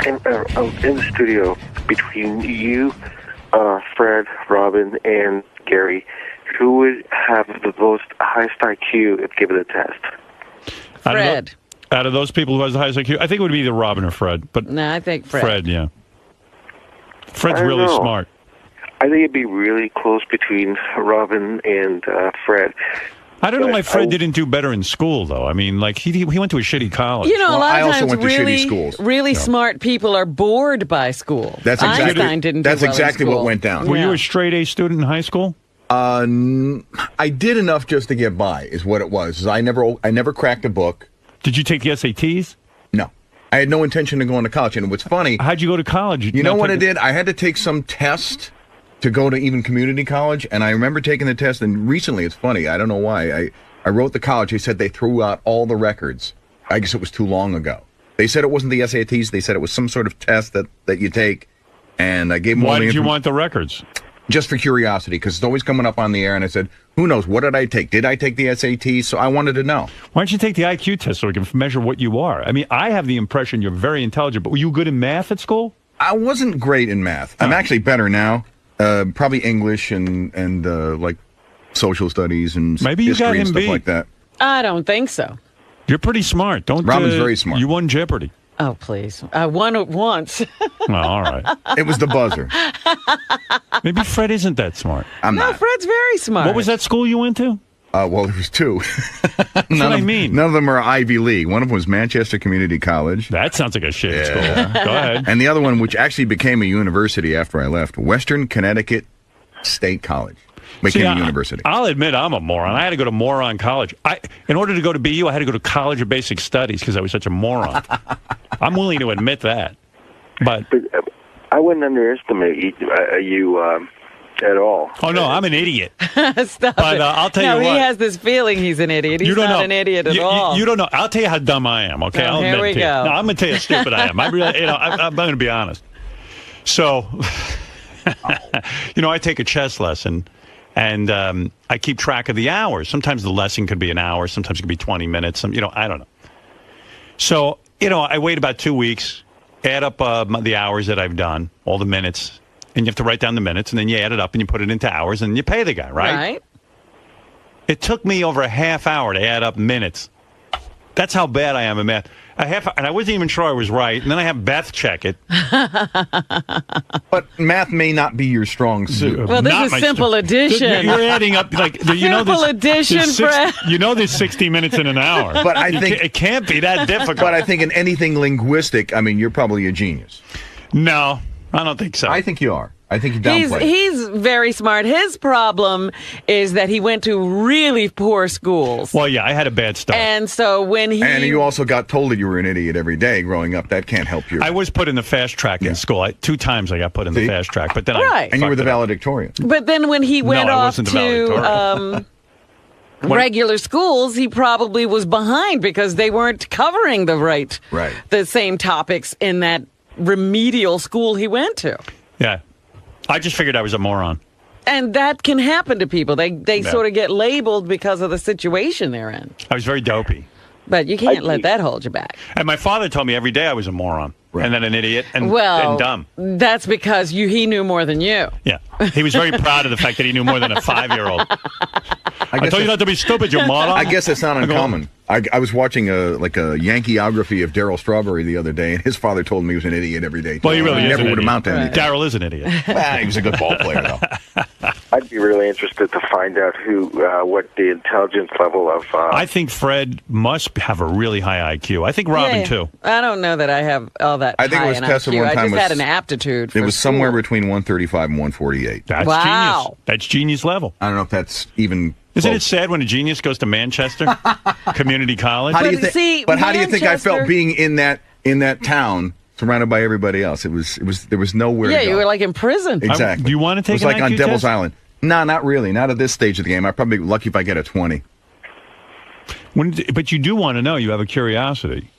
in the studio between you, Fred, Robin, and Gary, who would have the most highest IQ if given a test? Fred. Out of those people who has the highest IQ, I think it would be either Robin or Fred. But No, I think Fred. Fred, yeah. Fred's I don't really know. smart. I think it'd be really close between Robin and Fred. I don't know But why Fred didn't do better in school, though. I mean, like, he went to a shitty college. You know, a lot I of also times went to shitty really, schools. really smart people are bored by school. That's exactly, Einstein didn't do that's well in exactly what school. went down. Were you a straight A student in high school? I did enough just to get by, is what it was. I never cracked a book. Did you take the SATs? No. I had no intention of going to college. And what's funny, How'd you go to college? you know what I did? I had to take some test to go to even community college. And I remember taking the test. And recently, it's funny, I don't know why. I wrote the college. They said they threw out all the records. I guess it was too long ago. They said it wasn't the SATs. They said it was some sort of test that you take. And I gave them all Why the did you want the records? just for curiosity, because it's always coming up on the air. And I said, who knows? What did I take? Did I take the SAT? So I wanted to know. Why don't you take the IQ test so we can measure what you are? I mean, I have the impression you're very intelligent, but were you good in math at school? I wasn't great in math. I'm actually better now. Probably English and like social studies and Maybe you history got and him stuff beat. like that. I don't think so. You're pretty smart. Robin's very smart. You won Jeopardy. Oh, please. I won it once. Oh, all right. It was the buzzer. Maybe Fred isn't that smart. I'm No, not. Fred's very smart. What was that school you went to? Well, there was two. That's what I mean. None of them are Ivy League. One of them was Manchester Community College. That sounds like a shit school. Go ahead. And the other one, which actually became a university after I left, Western Connecticut State College. Became a university. I'll admit I'm a moron. I had to go to moron college. In order to go to BU, I had to go to College of Basic Studies because I was such a moron. I'm willing to admit that. But I wouldn't underestimate you at all. oh no, I'm an idiot. Stop But it. I'll tell no, you what. he has this feeling he's an idiot. He's You don't not know. an idiot at all. You don't know. I'll tell you how dumb I am. Okay, Oh, I'll here admit we it to you. go. No, I'm going to tell you how stupid I am. I really, I'm going to be honest. So, I take a chess lesson, and I keep track of the hours. Sometimes the lesson could be an hour. Sometimes it could be 20 minutes. I don't know. So, I wait about 2 weeks, add up the hours that I've done, all the minutes, and you have to write down the minutes, and then you add it up and you put it into hours, and you pay the guy, right? Right. It took me over a half hour to add up minutes. That's how bad I am in math. And I wasn't even sure I was right. And then I have Beth check it. But math may not be your strong suit. Well, this Not is my simple addition. You're adding up like Simple addition, Fred. There's 60 minutes in an hour. But I think it can't be that difficult. But I think in anything linguistic, you're probably a genius. No, I don't think so. I think you are. I think you downplay. He's very smart. His problem is that he went to really poor schools. Well, yeah, I had a bad start. And so when he... And you also got told that you were an idiot every day growing up. That can't help you. I was put in the fast track in school. 2 times I got put in the fast track, but then Right. And you were the fucked it up. valedictorian. But then when he went I off wasn't the to valedictorian. regular schools, he probably was behind because they weren't covering the same topics in that remedial school he went to. Yeah. I just figured I was a moron. And that can happen to people. They sort of get labeled because of the situation they're in. I was very dopey. But you can't let that hold you back. And my father told me every day I was a moron. Right. And then an idiot and dumb. That's because he knew more than you. Yeah. He was very proud of the fact that he knew more than a 5-year-old. I told you not to be stupid, you moron. I guess it's not uncommon. I was watching a Yankeeography of Darryl Strawberry the other day, and his father told him he was an idiot every day. Well, he really is never an would idiot. amount to anything. Darryl is an idiot. Well, he was a good ball player, though. I'd be really interested to find out what the intelligence level of. I think Fred must have a really high IQ. I think Robin, too. I don't know that I have all that I think high it was an tested IQ. one time I just was- had an aptitude for It was school. somewhere between 135 and 148. That's Wow. genius. That's genius level. I don't know if that's even. Isn't it close. sad when a genius goes to Manchester Community College? How do you But see, how do you think I Manchester- felt being in that town, surrounded by everybody else? There was nowhere. Yeah, to go. you were like in prison. Exactly. Do you want to take It was an like on IQ Devil's test? Island. No, not really. Not at this stage of the game. I'm probably lucky if I get a 20. But you do want to know. You have a curiosity.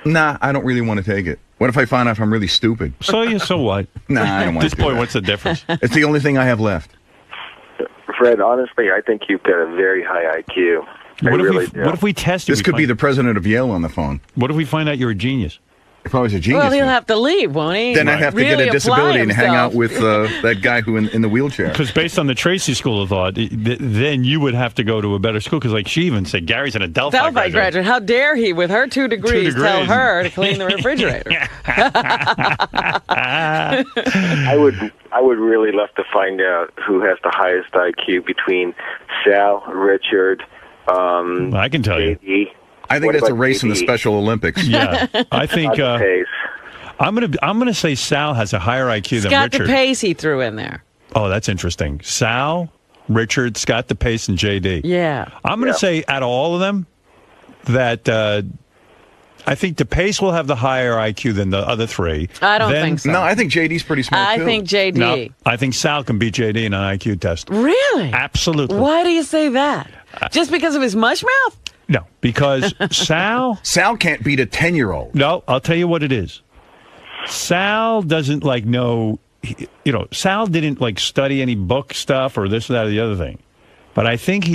Nah, I don't really want to take it. What if I find out I'm really stupid? So what? Nah, I don't want At this to do point, that. what's the difference? It's the only thing I have left. Fred, honestly, I think you've got a very high IQ. I really do. What if we test you? This could be the president of Yale on the phone. What if we find out you're a genius? If I was a genius. Well, he'll have to leave, won't he? Then I'd have to really get a disability and hang out himself. with that guy who in the wheelchair. Because based on the Tracy School of Thought, then you would have to go to a better school. Because like she even said, Gary's an Delphi graduate. How dare he, with her 2 degrees, tell her to clean the refrigerator? I would really love to find out who has the highest IQ between Sal, Richard, I can tell JD. you. I think that's a race in the Special Olympics. Yeah, I think I'm gonna say Sal has a higher IQ than Scott Richard. DePace he threw in there. Oh, that's interesting. Sal, Richard, Scott DePace, and JD. Yeah. I'm gonna say out of all of them that I think DePace will have the higher IQ than the other 3. I don't think so. No, I think JD's pretty smart, too. I think JD. No, I think Sal can beat JD in an IQ test. Really? Absolutely. Why do you say that? Just because of his mush mouth? No, because Sal can't beat a 10-year-old. No, I'll tell you what it is. Sal doesn't know, Sal didn't study any book stuff or this, that, or the other thing. But I think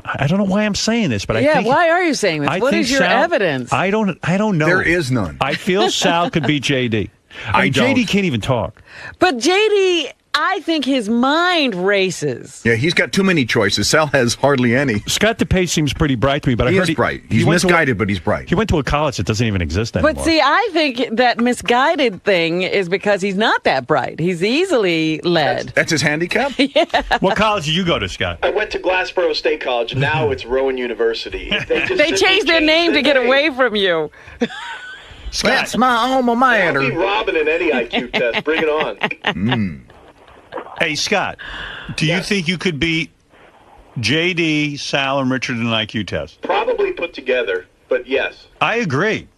I don't know why I'm saying this, but I think... Yeah, why are you saying this? What is your evidence? I don't know. There is none. I feel Sal could beat JD. JD can't even talk. But JD, I think his mind races. Yeah, he's got too many choices. Sal has hardly any. Scott DePace seems pretty bright to me, but I heard he's bright. He's misguided, but he's bright. He went to a college that doesn't even exist anymore. But see, I think that misguided thing is because he's not that bright. He's easily led. That's his handicap? Yeah. What college did you go to, Scott? I went to Glassboro State College. Now it's Rowan University. They changed their name to get away from you. Scott. That's my alma mater. I'll be Robin in any IQ test. Bring it on. Hey, Scott, do you think you could beat JD, Sal, and Richard in an IQ test? Probably put together, but yes. I agree.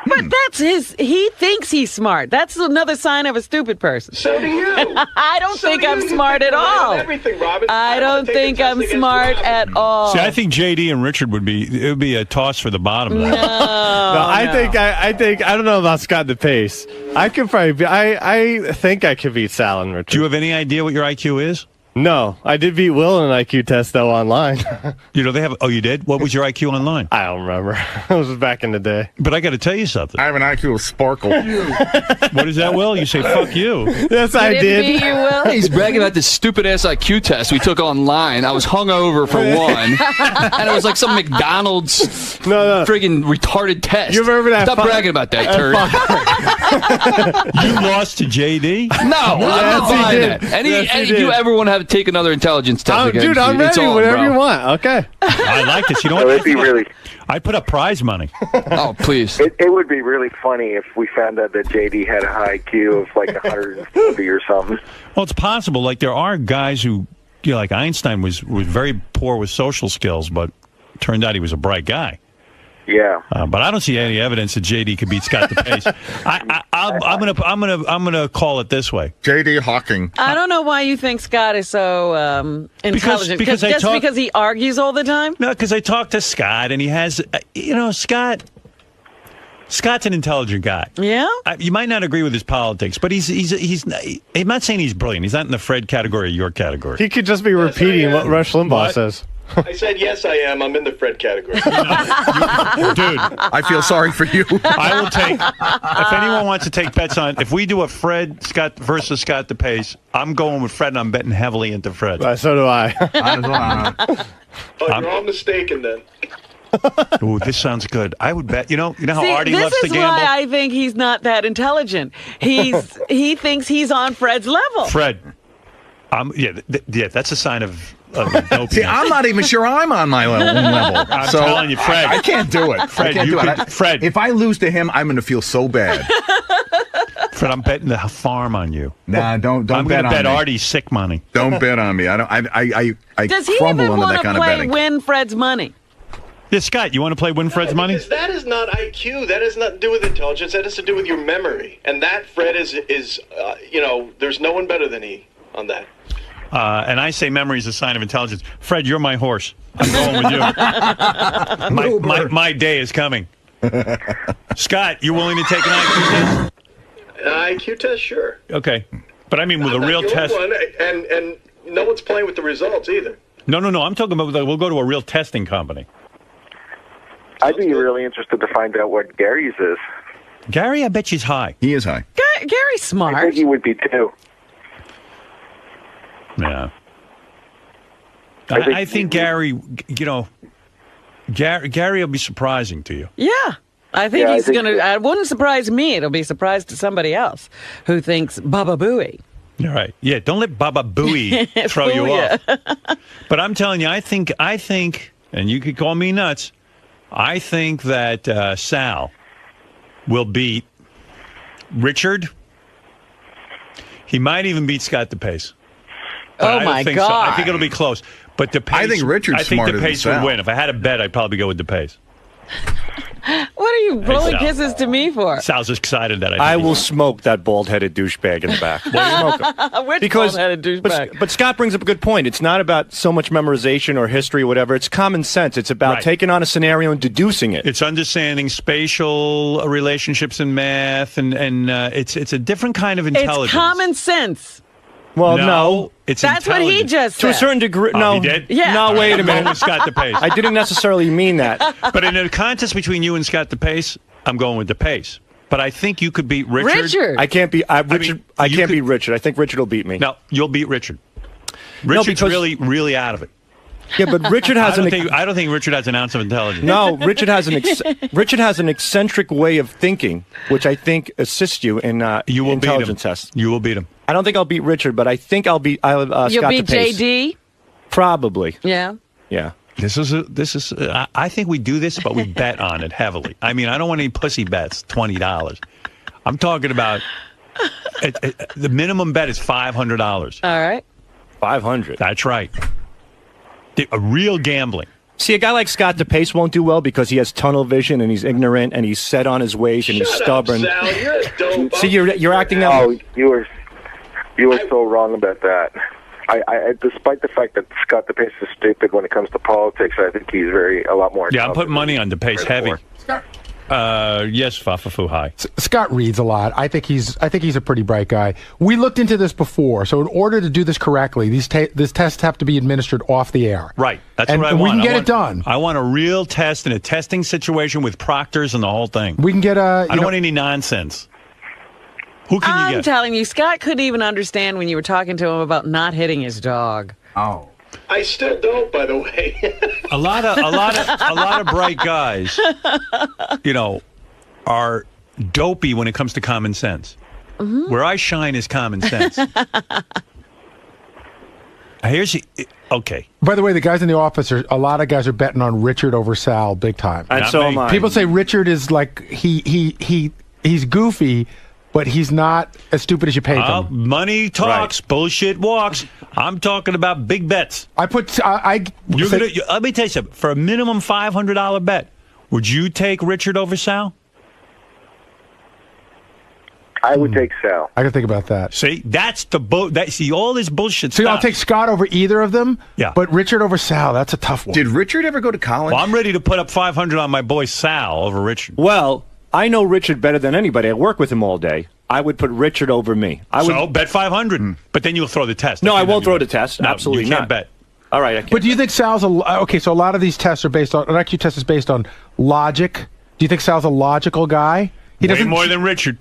But that's he thinks he's smart. That's another sign of a stupid person. So do you. I don't think I'm smart at all. Everything, Robin. I don't think I'm smart at all. See, I think JD and Richard would be a toss for the bottom. No, I think I don't know about Scott DePace. I could probably I think I could beat Sal and Richard. Do you have any idea what your IQ is? No, I did beat Will in an IQ test though online. They have. Oh, you did? What was your IQ online? I don't remember. It was back in the day. But I got to tell you something. I have an IQ of sparkle. What is that, Will? You say fuck you. Yes, I did. You, Will? He's bragging about this stupid ass IQ test we took online. I was hungover for one, and it was like some McDonald's friggin' retarded test. You remember that? Stop bragging about that, turd. You lost to JD? No, I'm not buying that. Yes, you ever want to take another intelligence test again? Dude, I'm ready. Whatever you want. Okay. I like this. You know what? It'd be really. I put up prize money. Oh, please. It would be really funny if we found out that JD had a high IQ of 140 or something. Well, it's possible. There are guys who, like Einstein was very poor with social skills, but turned out he was a bright guy. Yeah. But I don't see any evidence that JD could beat Scott DePace. I'm gonna call it this way. JD Hawking. I don't know why you think Scott is so intelligent. Because because he argues all the time? No, because I talked to Scott, and he has, Scott's an intelligent guy. Yeah? You might not agree with his politics, but I'm not saying he's brilliant. He's not in the Fred category or your category. He could just be repeating what Rush Limbaugh says. I said, yes, I am. I'm in the Fred category. Dude, I feel sorry for you. I will take, if anyone wants to take bets on, if we do a Scott versus Scott DePace, I'm going with Fred, and I'm betting heavily into Fred. So do I. You're all mistaken then. Ooh, this sounds good. I would bet. You know how See, Artie loves to gamble? This is why I think he's not that intelligent. He thinks he's on Fred's level. Fred. That's a sign of dopiness. See, I'm not even sure I'm on my own level. I'm telling you, Fred. I can't do it. Fred, Fred. If I lose to him, I'm going to feel so bad. Fred, I'm betting the farm on you. Nah, don't I'm bet on me. I'm going to bet Artie's sick money. Don't bet on me. I Does he crumble even under want that to kind of play betting. Win Fred's money? Yeah, Scott, you want to play Win Fred's money? Because that is not IQ. That has nothing to do with intelligence. That has to do with your memory. And that, Fred, is there's no one better than he on that. And I say memory is a sign of intelligence. Fred, you're my horse. I'm going with you. My day is coming. Scott, you willing to take an IQ test? An IQ test, sure. Okay. But I mean with a real test. One, and no one's playing with the results either. No. I'm talking about we'll go to a real testing company. I'd be really interested to find out what Gary's is. Gary, I bet she's high. He is high. Gary's smart. I think he would be too. Yeah. I think Gary, Gary will be surprising to you. Yeah. I think he's going to. It wouldn't surprise me. It'll be a surprise to somebody else who thinks Baba Booey. All right. Yeah, don't let Baba Booey throw you off. But I'm telling you, I think, and you could call me nuts, I think that Sal will beat Richard. He might even beat Scott DePace. Oh, my God. So. I think it'll be close. But DePace, I think Richard's smarter than DePace Sal. would win. If I had a bet, I'd probably go with DePace. What are you blowing kisses to me for? Sal's excited that I will smoke that bald-headed douchebag in the back. Smoke him. Which bald-headed douchebag? But Scott brings up a good point. It's not about so much memorization or history or whatever. It's common sense. It's about taking on a scenario and deducing it. It's understanding spatial relationships in math, and it's a different kind of intelligence. It's common sense. Well, no. It's That's what he just said. To a certain degree. Oh, no. he did? Yeah. No, wait a minute. Scott DePace. I didn't necessarily mean that. But in a contest between you and Scott DePace, I'm going with DePace. But I think you could beat Richard. I can't beat Richard. I can't beat Richard. I think Richard will beat me. No, you'll beat Richard. Richard's really, really out of it. Yeah, but Richard has I don't think Richard has an ounce of intelligence. No, Richard has an eccentric way of thinking, which I think assists you in intelligence tests. You will beat him. I don't think I'll beat Richard, but I think I'll beat You'll Scott beat DePace. JD? Probably. Yeah. Yeah. This is. I think we do this, but we bet on it heavily. I mean, I don't want any pussy bets. $20. I'm talking about the minimum bet is $500. All right. 500. That's right. A real gambling. See, a guy like Scott DePace won't do well because he has tunnel vision and he's ignorant and he's set on his ways and he's stubborn. Up, Sal. You're a dope. See, you're acting out. Oh, you were so wrong about that. I despite the fact that Scott DePace is stupid when it comes to politics, I think he's a lot more. Yeah, I'm putting money on DePace heavy. Yes, Fafafu, hi. Scott reads a lot. I think he's a pretty bright guy. We looked into this before, so in order to do this correctly, these tests have to be administered off the air. Right. That's what I and want. we can get it done. I want a real test in a testing situation with proctors and the whole thing. We can get I don't want any nonsense. Who can you get? I'm telling you, Scott couldn't even understand when you were talking to him about not hitting his dog. Oh. I still don't, by the way. a lot of bright guys, are dopey when it comes to common sense. Mm-hmm. Where I shine is common sense. Okay. By the way, the guys in the office a lot of guys are betting on Richard over Sal big time. And so am I. People say Richard is like he's goofy, but he's not as stupid as you paid him. Money talks, bullshit walks. I'm talking about big bets. Let me tell you something. For a minimum $500 bet, would you take Richard over Sal? I would take Sal. I can think about that. See, that's see all this bullshit. See, I'll take Scott over either of them. Yeah, but Richard over Sal, that's a tough one. Did Richard ever go to college? Well, I'm ready to put up $500 on my boy Sal over Richard. Well, I know Richard better than anybody. I work with him all day. I would put Richard over me. So bet 500, but then you'll throw the test. No, I won't throw the test. No, Absolutely you can't not. bet. All right. I can't But do you think Sal's okay? So a lot of these tests are based on an IQ test is based on logic. Do you think Sal's a logical guy? Way more than Richard.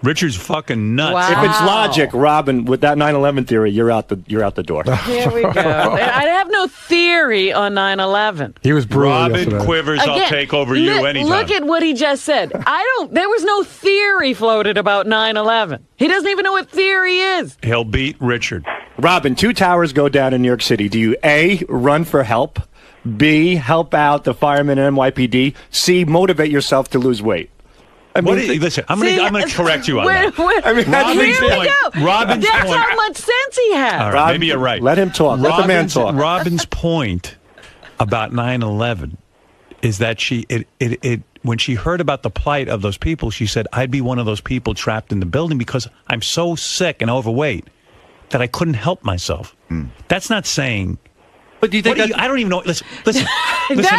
Richard's fucking nuts. Wow. If it's logic, Robin, with that 9/11 theory, you're out the door. Here we go. I have no theory on 9/11. He was brutal. Robin yesterday. Quivers, Again, I'll take over you anytime. Look at what he just said. There was no theory floated about 9/11. He doesn't even know what theory is. He'll beat Richard. Robin, 2 towers go down in New York City. Do you A, run for help, B, help out the firemen and NYPD, C, motivate yourself to lose weight? Listen, I'm going to correct you on that. Robin's That's point. how much sense he has. All right, maybe you're right. Let him talk. Let the man talk. Robin's point about 9/11 is that when she heard about the plight of those people, she said, I'd be one of those people trapped in the building because I'm so sick and overweight that I couldn't help myself. That's not saying... But do you think I don't even know. Listen That's to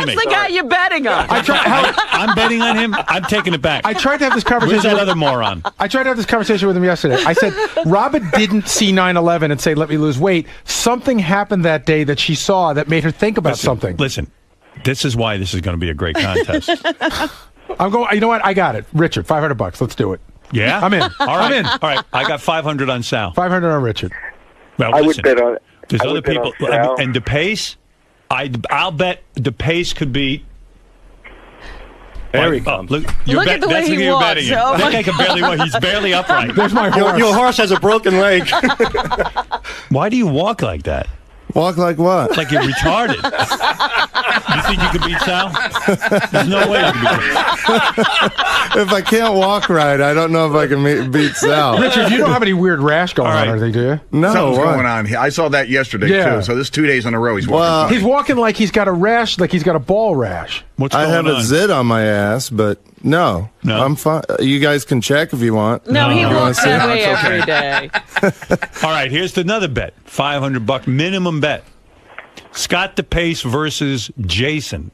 me. the guy you're betting on. I'm betting on him. I'm taking it back. I tried to have this conversation. Where's that other moron? I tried to have this conversation with him yesterday. I said, Robin didn't see 9/11 and say, let me lose weight. Something happened that day that she saw that made her think about something. Listen, this is why this is going to be a great contest. I'm going. You know what? I got it. Richard, $500. Let's do it. Yeah? I'm in. All right. I'm in. All right. I got 500 on Sal. 500 on Richard. Well, I would listen, bet on it. there's I other would bet people. on Sal. And DePace, I'll bet DePace could be. There he comes. Look at the way that's he what you're walks. betting. Oh, That my guy can barely walk. He's barely upright. There's my horse. Your horse has a broken leg. Why do you walk like that? Walk like what? Like you're retarded. You think you could beat Sal? There's no way you can beat him. If I can't walk right, I don't know if I can beat Sal. Richard, you don't have any weird rash going on or anything, do you? No, Something's what? going on here. I saw that yesterday, Yeah. too. So this 2 days in a row, he's walking. Well, funny. He's walking like he's got a rash, like he's got a ball rash. What's I going have on? a zit on my ass, but no, I'm fine. You guys can check if you want. No, he You wanna walks see? that way It's okay. every day. All right, here's another bet. $500 minimum bet. Scott DePace versus Jason.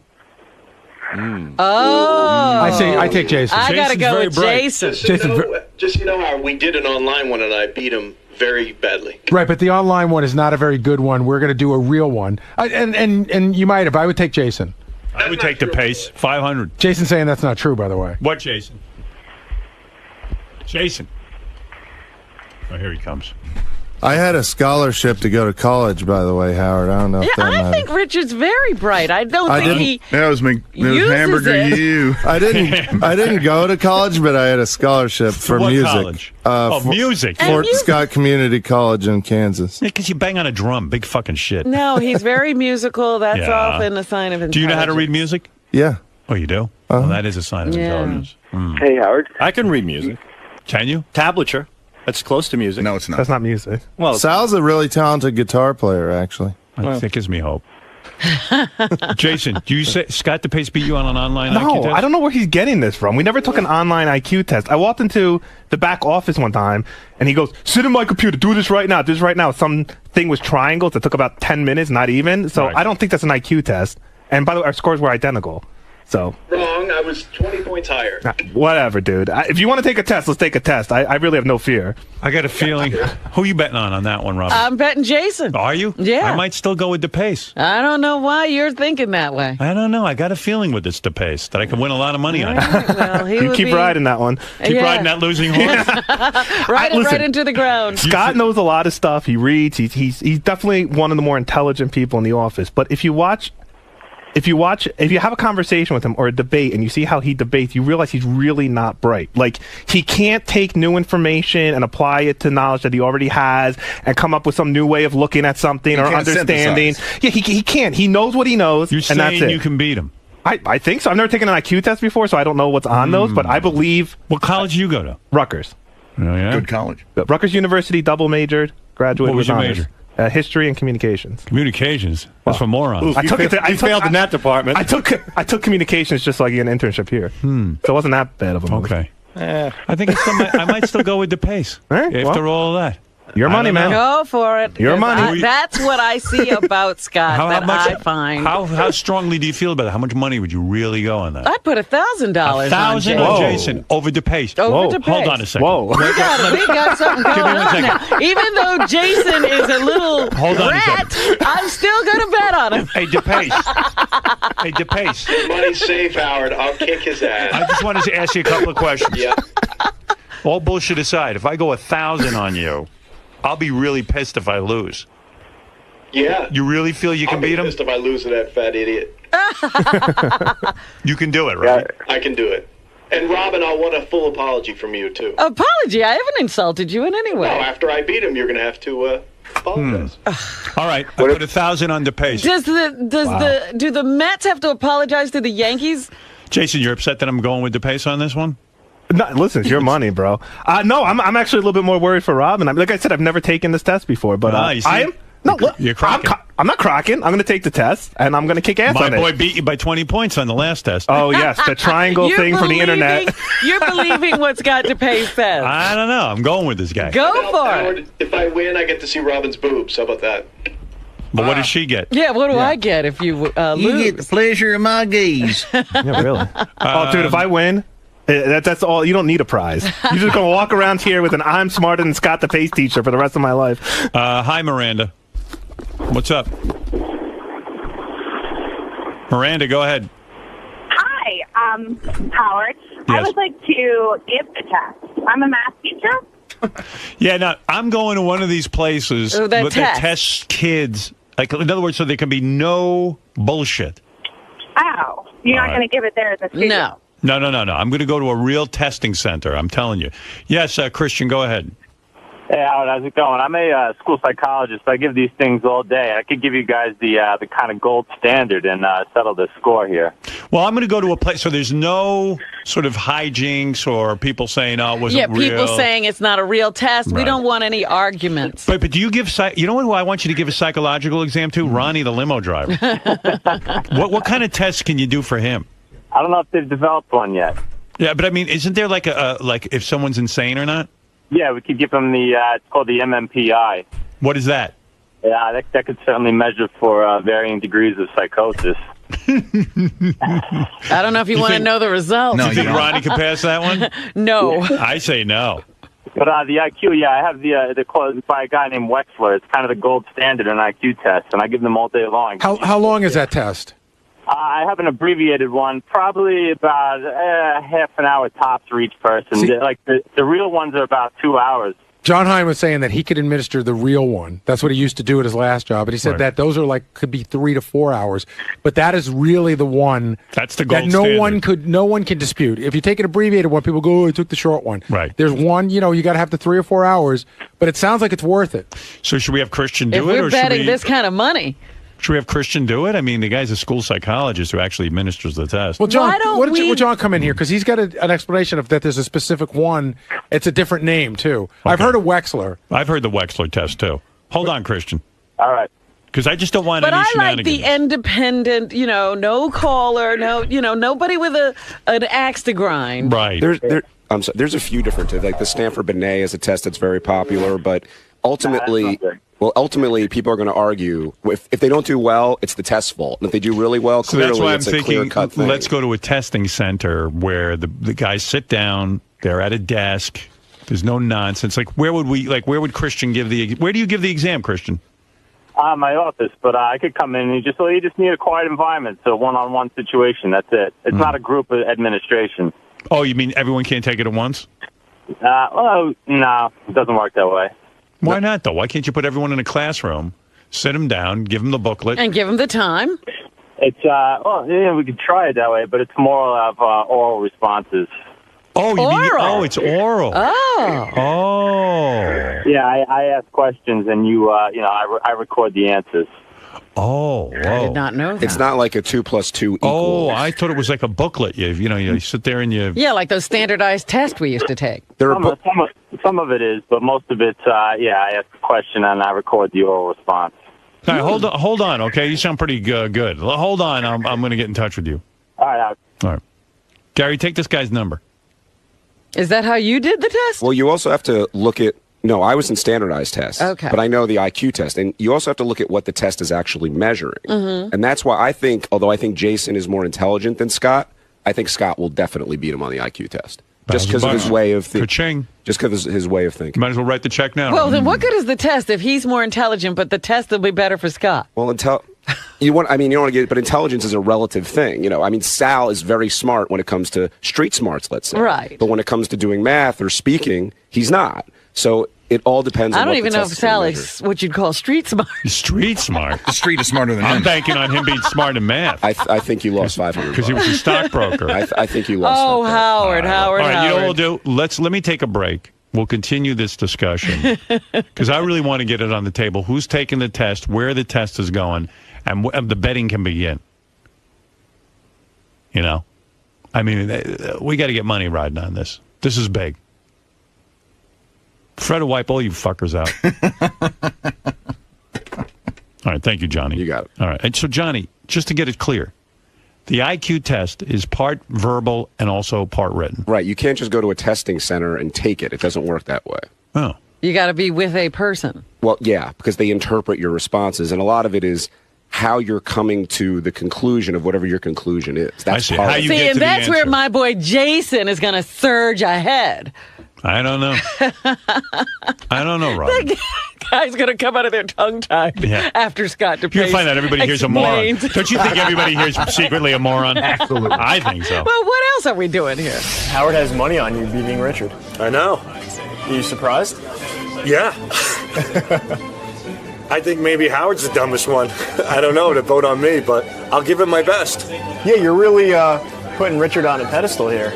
Oh. I take Jason. I got to Jason's go very with bright. Jason. Just you know how we did an online one and I beat him very badly. Right, but the online one is not a very good one. We're going to do a real one. And you might have. I would take Jason. I would take DePace. 500. Jason's saying that's not true, by the way. What, Jason? Jason. Oh, here he comes. I had a scholarship to go to college, by the way, Howard. I don't know if Yeah, that I matters. think Richard's very bright. I don't I think didn't- he. That was me. It was uses Hamburger it. you. I didn't go to college, but I had a scholarship for what music. college? Music. Fort Scott Community College in Kansas. Yeah, because you bang on a drum. Big fucking shit. No, he's very musical. That's Yeah. often a sign of intelligence. Do you know how to read music? Yeah. Oh, you do? Well, that is a sign of Yeah. intelligence. Hey, Howard. I can read music. Can you? Tablature. That's close to music. No, it's not. That's not music. Well, Sal's a really talented guitar player, actually. That gives me hope. Jason, do you say Scott DePace beat you on an online IQ No, test? I don't know where he's getting this from. We never took an online IQ test. I walked into the back office one time, and he goes, "Sit in my computer, do this right now, do this right now." Some thing was triangles that took about 10 minutes, not even. So Right. I don't think that's an IQ test. And by the way, our scores were identical. So Wrong. I was 20 points higher. whatever, dude. If you want to take a test, let's take a test. I really have no fear. I got a feeling. Who you betting on that one, Robin? I'm betting Jason. Are you? Yeah. I might still go with DePace. I don't know why you're thinking that way. I don't know. I got a feeling with this DePace that I could win a lot of money on it. Well, he You would keep be riding that one. Keep riding that losing horse. Ride it Listen. right into the ground. Scott knows a lot of stuff. He reads. He's definitely one of the more intelligent people in the office. But if you have a conversation with him or a debate and you see how he debates, you realize he's really not bright. Like, he can't take new information and apply it to knowledge that he already has and come up with some new way of looking at something or can't understanding. synthesize. Yeah, he can't. He knows what he knows, You're and that's saying it. you can beat him. I think so. I've never taken an IQ test before, so I don't know what's on those, but I believe What college do you go to? Rutgers. Oh, yeah? Good college. Rutgers University, double majored, graduated What was with your honors. major? History and communications. Communications. That's for morons. I took it. You failed in that department. I took communications just so I get an internship here. So it wasn't that bad of a move. Okay. I think I might still go with DePace right, after well, all of that. Your I money, don't man. Go for it. Your 'cause money. That's what I see about Scott I find. How strongly do you feel about it? How much money would you really go on that? I'd put $1,000 $1,000 on on Jason. Jason over DePace. Over DePace. Hold on a second. Whoa. We got something going Give me 1 on second. now. Even though Jason is a little Hold on a rat, I'm still going to bet on him. Hey, DePace. Hey, DePace. Money's safe, Howard. I'll kick his ass. I just wanted to ask you a couple of questions. Yeah. All bullshit aside, if I go 1,000 on you, I'll be really pissed if I lose. Yeah. You really feel you can I'll be beat him? pissed if I lose to that fat idiot. You can do it, right? I can do it. And Robin, I'll want a full apology from you too. Apology? I haven't insulted you in any way. No, after I beat him, you're going to have to apologize. All right, I put 1,000 on DePace. Do the Mets have to apologize to the Yankees? Jason, you're upset that I'm going with DePace on this one? No, listen, it's your money, bro. No, I'm actually a little bit more worried for Robin. Like I said, I've never taken this test before, but you see? I am. No, look, You're cracking. I'm not cracking. I'm going to take the test, and I'm going to kick ass My on boy it. beat you by 20 points on the last test. Oh, yes, the triangle You're thing from the believing- internet. You're believing what Scott DePace says. I don't know. I'm going with this guy. Go for it. Howard, if I win, I get to see Robin's boobs. How about that? But what does she get? Yeah, what do I get if you lose? You get the pleasure of my gaze. Yeah, really. Oh, dude, if I win, that's all. You don't need a prize. You're just going to walk around here with an "I'm smarter than Scott the Pace" teacher for the rest of my life. Hi, Miranda. What's up? Miranda, go ahead. Hi. Howard, I would like to give the test. I'm a math teacher. Yeah, now I'm going to one of these places that tests kids. Like, in other words, so there can be no bullshit. Oh, you're not going to give it there at the studio? No. No. I'm going to go to a real testing center. I'm telling you. Yes, Christian, go ahead. Hey, Howard, how's it going? I'm a school psychologist. I give these things all day. I could give you guys the kind of gold standard and settle the score here. Well, I'm going to go to a place so there's no sort of hijinks or people saying, "Oh, it wasn't real." Yeah, people saying it's not a real test. Right. We don't want any arguments. But do you give? You know who I want you to give a psychological exam to? Ronnie, the limo driver. What kind of tests can you do for him? I don't know if they've developed one yet. Yeah, but I mean, isn't there like like if someone's insane or not? Yeah, we could give them it's called the MMPI. What is that? Yeah, that could certainly measure for varying degrees of psychosis. I don't know if you want to know the results. No, you think Ronnie can pass that one? No. I say no. But the IQ, I have the called by a guy named Wexler. It's kind of the gold standard in IQ tests, and I give them all day long. How long is that test? I have an abbreviated one, probably about half an hour tops for each person. The real ones are about 2 hours. John Hine was saying that he could administer the real one. That's what he used to do at his last job. But he said that those are could be 3 to 4 hours. But that is really the one. That's the gold that standard. no one can dispute. If you take an abbreviated one, people go, "Oh, I took the short one." Right. There's one. You got to have the 3 or 4 hours. But it sounds like it's worth it. So should we have Christian do if it? We're or betting this kind of money. Should we have Christian do it? I mean, the guy's a school psychologist who actually administers the test. Well, John, would John come in here? Because he's got an explanation of that there's a specific one. It's a different name, too. Okay. I've heard of Wexler. I've heard the Wexler test, too. Hold on, Christian. All right. Because I just don't want any shenanigans. But I like the independent, no caller, nobody with an axe to grind. Right. There's a few different tests. Like the Stanford Binet is a test that's very popular, but ultimately... Well, ultimately, people are going to argue if they don't do well, it's the test's fault. And if they do really well, clearly that's why it's I'm a thinking, clear-cut thing. Let's go to a testing center where the guys sit down, they're at a desk, there's no nonsense. Where would Christian where do you give the exam, Christian? My office, but I could come in and you just need a quiet environment, so one-on-one situation, that's it. It's not a group administration. Oh, you mean everyone can't take it at once? No, it doesn't work that way. Why not, though? Why can't you put everyone in a classroom, sit them down, give them the booklet? And give them the time? It's, we could try it that way, but it's more of oral responses. Oh, it's oral. Oh. Yeah, I ask questions, and I record the answers. Oh, whoa. I did not know that. It's not like a 2 + 2 equals. Oh, I thought it was like a booklet. You sit there and you... Yeah, like those standardized tests we used to take. Some of it is, but most of it's, I ask a question and I record the oral response. All right, hold on, okay? You sound pretty good. Hold on, I'm going to get in touch with you. All right. All right. Gary, take this guy's number. Is that how you did the test? Well, you also have to look at... No, I was in standardized tests. Okay. But I know the IQ test. And you also have to look at what the test is actually measuring. Mm-hmm. And that's why although I think Jason is more intelligent than Scott, I think Scott will definitely beat him on the IQ test. Just because of his way of thinking. Ka-ching. Just because of his way of thinking. Might as well write the check now. Well, then what good is the test if he's more intelligent, but the test will be better for Scott? Well, you don't want to get, but intelligence is a relative thing. Sal is very smart when it comes to street smarts, let's say. Right. But when it comes to doing math or speaking, he's not. So it all depends on I don't what even the know test if is Sal gonna is what you'd call street smart. Street smart? The street is smarter than him. I'm banking on him being smart in math. I think you lost 500 because he was a stockbroker. I think you lost. Oh, Howard. All right, you know what we'll do? Let me take a break. We'll continue this discussion because I really want to get it on the table. Who's taking the test, where the test is going, and the betting can begin. I mean, we got to get money riding on this. This is big. Fred will wipe all you fuckers out. All right, thank you, Johnny. You got it. All right, and so Johnny, just to get it clear, the IQ test is part verbal and also part written. Right, you can't just go to a testing center and take it. It doesn't work that way. Oh. You got to be with a person. Well, yeah, because they interpret your responses, and a lot of it is how you're coming to the conclusion of whatever your conclusion is. That's part of it. See, and that's where my boy Jason is going to surge ahead. I don't know. I don't know, Rob. guy's going to come out of their tongue-tied after Scott DePace. You'll find out everybody here's a moron. Don't you think everybody here is secretly a moron? Absolutely. I think so. Well, what else are we doing here? Howard has money on you beating Richard. I know. Are you surprised? Yeah. I think maybe Howard's the dumbest one. I don't know to vote on me, but I'll give it my best. Yeah, you're really putting Richard on a pedestal here.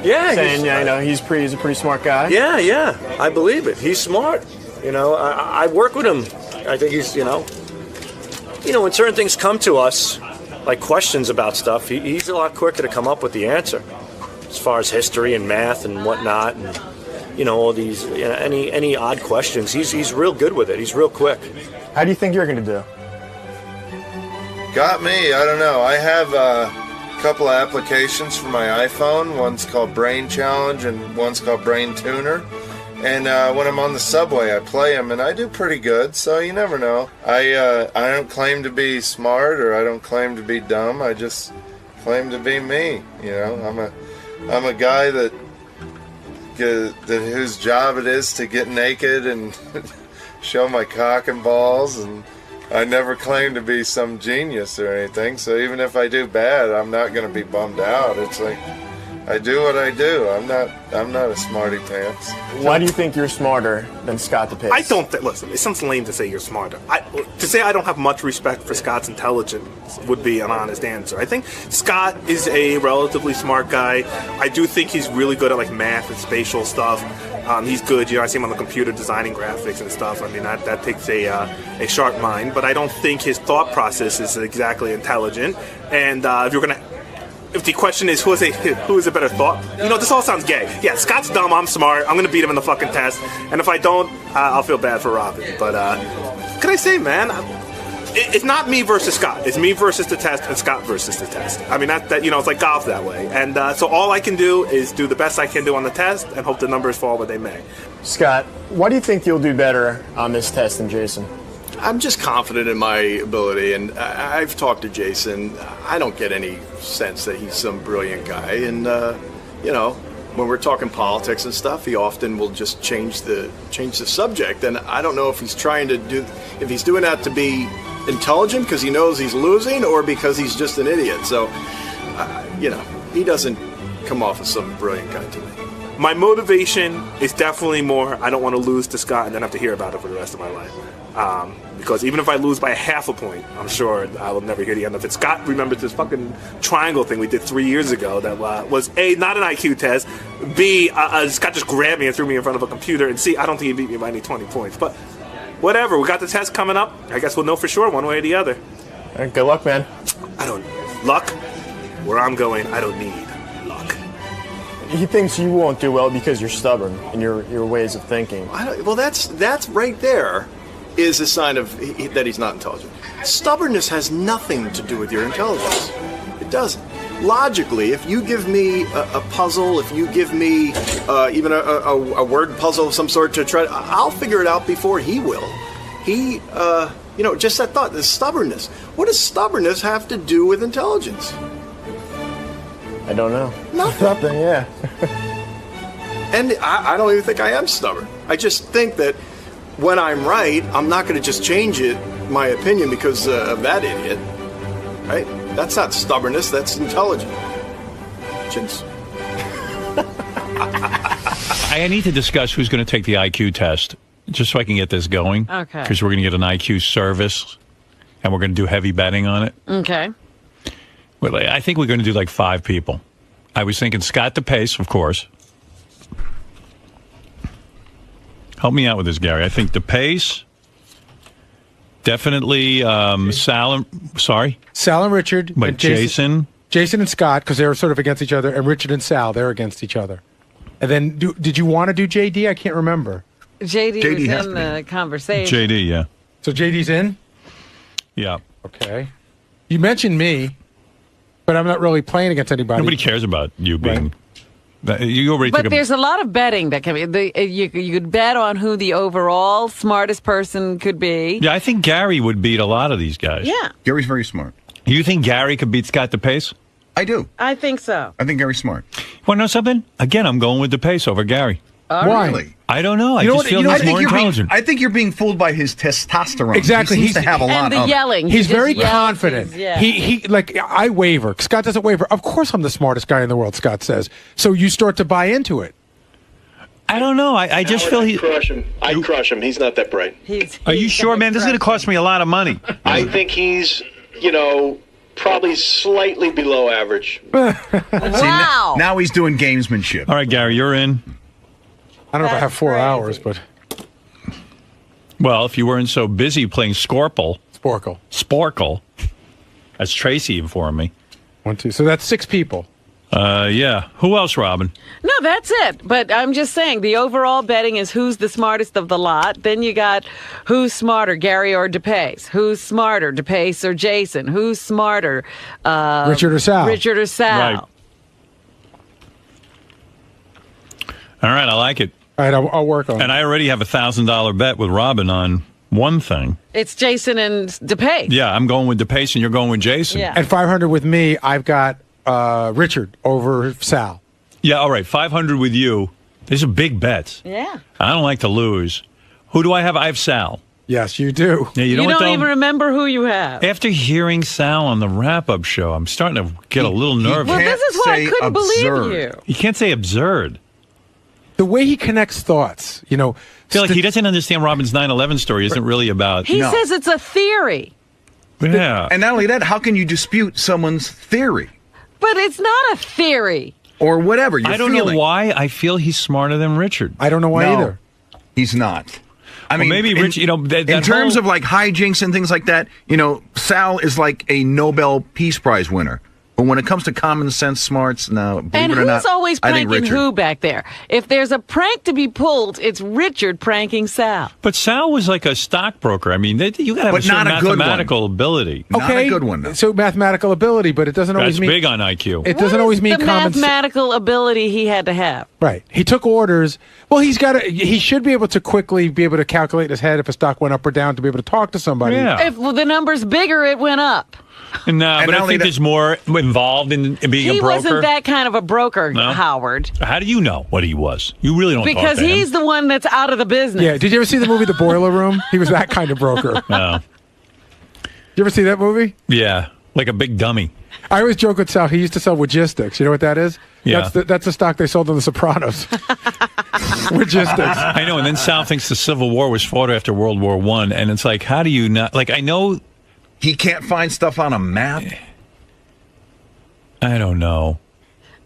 Yeah, saying he's a pretty smart guy. Yeah, I believe it. He's smart. I work with him. I think he's when certain things come to us, like questions about stuff, he's a lot quicker to come up with the answer, as far as history and math and whatnot, and all these any odd questions. He's real good with it. He's real quick. How do you think you're going to do? Got me. I don't know. I have a couple of applications for my iPhone. One's called Brain Challenge and one's called Brain Tuner. And when I'm on the subway, I play them, and I do pretty good, so you never know. I don't claim to be smart or I don't claim to be dumb. I just claim to be me. I'm a guy that whose job it is to get naked and show my cock and balls, and I never claim to be some genius or anything, so even if I do bad, I'm not going to be bummed out. It's like, I do what I do. I'm not a smarty pants. Why do you think you're smarter than Scott DePace? I don't listen, it sounds lame to say you're smarter. To say I don't have much respect for Scott's intelligence would be an honest answer. I think Scott is a relatively smart guy. I do think he's really good at like math and spatial stuff. He's good. I see him on the computer designing graphics and stuff. I mean, that takes a sharp mind. But I don't think his thought process is exactly intelligent. And if the question is who is a better thought, this all sounds gay. Yeah, Scott's dumb. I'm smart. I'm gonna beat him in the fucking test. And if I don't, I'll feel bad for Robin. But can I say, man? It's not me versus Scott. It's me versus the test and Scott versus the test. I mean, that it's like golf that way. And so all I can do is do the best I can do on the test and hope the numbers fall where they may. Scott, why do you think you'll do better on this test than Jason? I'm just confident in my ability, and I've talked to Jason. I don't get any sense that he's some brilliant guy. And, when we're talking politics and stuff, he often will just change the subject. And I don't know if he's doing that to be intelligent because he knows he's losing or because he's just an idiot. So, he doesn't come off as some brilliant guy to me. My motivation is definitely more, I don't want to lose to Scott and then have to hear about it for the rest of my life. Because even if I lose by half a point, I'm sure I will never hear the end of it. Scott remembers this fucking triangle thing we did 3 years ago that was A, not an IQ test, B, Scott just grabbed me and threw me in front of a computer, and C, I don't think he beat me by any 20 points. But whatever, we got the test coming up. I guess we'll know for sure one way or the other. All right, good luck, man. Luck? Where I'm going, I don't need luck. He thinks you won't do well because you're stubborn in your ways of thinking. Well, that's right there is a sign of that he's not intelligent. Stubbornness has nothing to do with your intelligence. It doesn't. Logically, if you give me a puzzle, if you give me even a word puzzle of some sort to try, I'll figure it out before he will. Just that thought, the stubbornness. What does stubbornness have to do with intelligence? I don't know. Nothing, yeah. And I don't even think I am stubborn. I just think that when I'm right, I'm not going to just change my opinion because of that idiot. Right? That's not stubbornness, that's intelligence. I need to discuss who's going to take the IQ test, just so I can get this going. Okay. Because we're going to get an IQ service, and we're going to do heavy betting on it. Okay. Well, I think we're going to do like 5 people. I was thinking Scott DePace, of course. Help me out with this, Gary. I think DePace, definitely Sal and Richard. Wait, and Jason and Scott, because they were sort of against each other, and Richard and Sal, they're against each other. And then, did you want to do JD? I can't remember. JD was in the conversation. JD, yeah. So JD's in? Yeah. Okay. You mentioned me, but I'm not really playing against anybody. Nobody cares about you being... You already but there's a lot of betting that can be. You could bet on who the overall smartest person could be. Yeah, I think Gary would beat a lot of these guys. Yeah. Gary's very smart. You think Gary could beat Scott DePace? I do. I think so. I think Gary's smart. Want to know something? Again, I'm going with DePace over Gary. Why? Really? I don't know. I You know just what? feel You know, he's I think more you're intelligent. I think you're being fooled by his testosterone. Exactly. He seems to have a lot and the of it. yelling. He's He just very yells. confident. Yeah. He like I waver. Scott doesn't waver. Of course, I'm the smartest guy in the world. Scott says. So you start to buy into it. I don't know. I just feel he. Crush him. I'd crush him. He's not that bright. Are you sure, man? This is going to cost me a lot of money. I think he's, probably slightly below average. Wow. Now he's doing gamesmanship. All right, Gary, you're in. I don't know if I have 4 hours, but Well, if you weren't so busy playing Sporkle. That's Tracy informed me. 1, 2. So that's 6 people. Yeah. Who else, Robin? No, that's it. But I'm just saying the overall betting is who's the smartest of the lot. Then you got who's smarter, Gary or DePace. Who's smarter, DePace or Jason? Who's smarter, Richard or Sal? Richard or Sal. Right. All right, I like it. All right, I'll work on it. And I already have a $1,000 bet with Robin on one thing. It's Jason and DePace. Yeah, I'm going with DePace and you're going with Jason. Yeah. At 500 with me, I've got Richard over Sal. Yeah, all right, 500 with you. These are big bets. Yeah. I don't like to lose. Who do I have? I have Sal. Yes, you do. Yeah, You know what, don't though? even remember who you have. After hearing Sal on the wrap-up show, I'm starting to get a little nervous. Well, this is why I couldn't believe you. You can't say absurd. The way he connects thoughts, I feel like he doesn't understand Robin's 9/11 story isn't really about... He says it's a theory. Yeah. And not only that, how can you dispute someone's theory? But it's not a theory. Or whatever you're I don't feeling. know why I feel he's smarter than Richard. I don't know why No, either. He's not. I Well, mean, maybe Rich, that in terms whole- of like hijinks and things like that, Sal is like a Nobel Peace Prize winner. But when it comes to common sense smarts, no, believe And it or who's not, always I think pranking Richard. who back there? If there's a prank to be pulled, it's Richard pranking Sal. But Sal was like a stockbroker. I mean, you got to have But a certain not a good one. mathematical ability. Okay, so mathematical ability, but it doesn't always That's mean big on IQ. It doesn't always mean The common sense. mathematical ability he had to have. Right. He took orders. Well, he should be able to quickly be able to calculate in his head if a stock went up or down to be able to talk to somebody. Yeah. If the number's bigger, it went up. No, but I think there's more involved in being He a broker. wasn't that kind of a broker, No? Howard. How do you know what he was? You really don't Because talk to he's him. the one that's out of the business. Yeah. Did you ever see the movie The Boiler Room? He was that kind of broker. No. You ever see that movie? Yeah, like a big dummy. I always joke with Sal. He used to sell Logistics. You know what that is? Yeah. That's the stock they sold on The Sopranos. Logistics. I know, and then Sal thinks the Civil War was fought after World War I, and it's like, how do you not... Like, I know... He can't find stuff on a map? I don't know.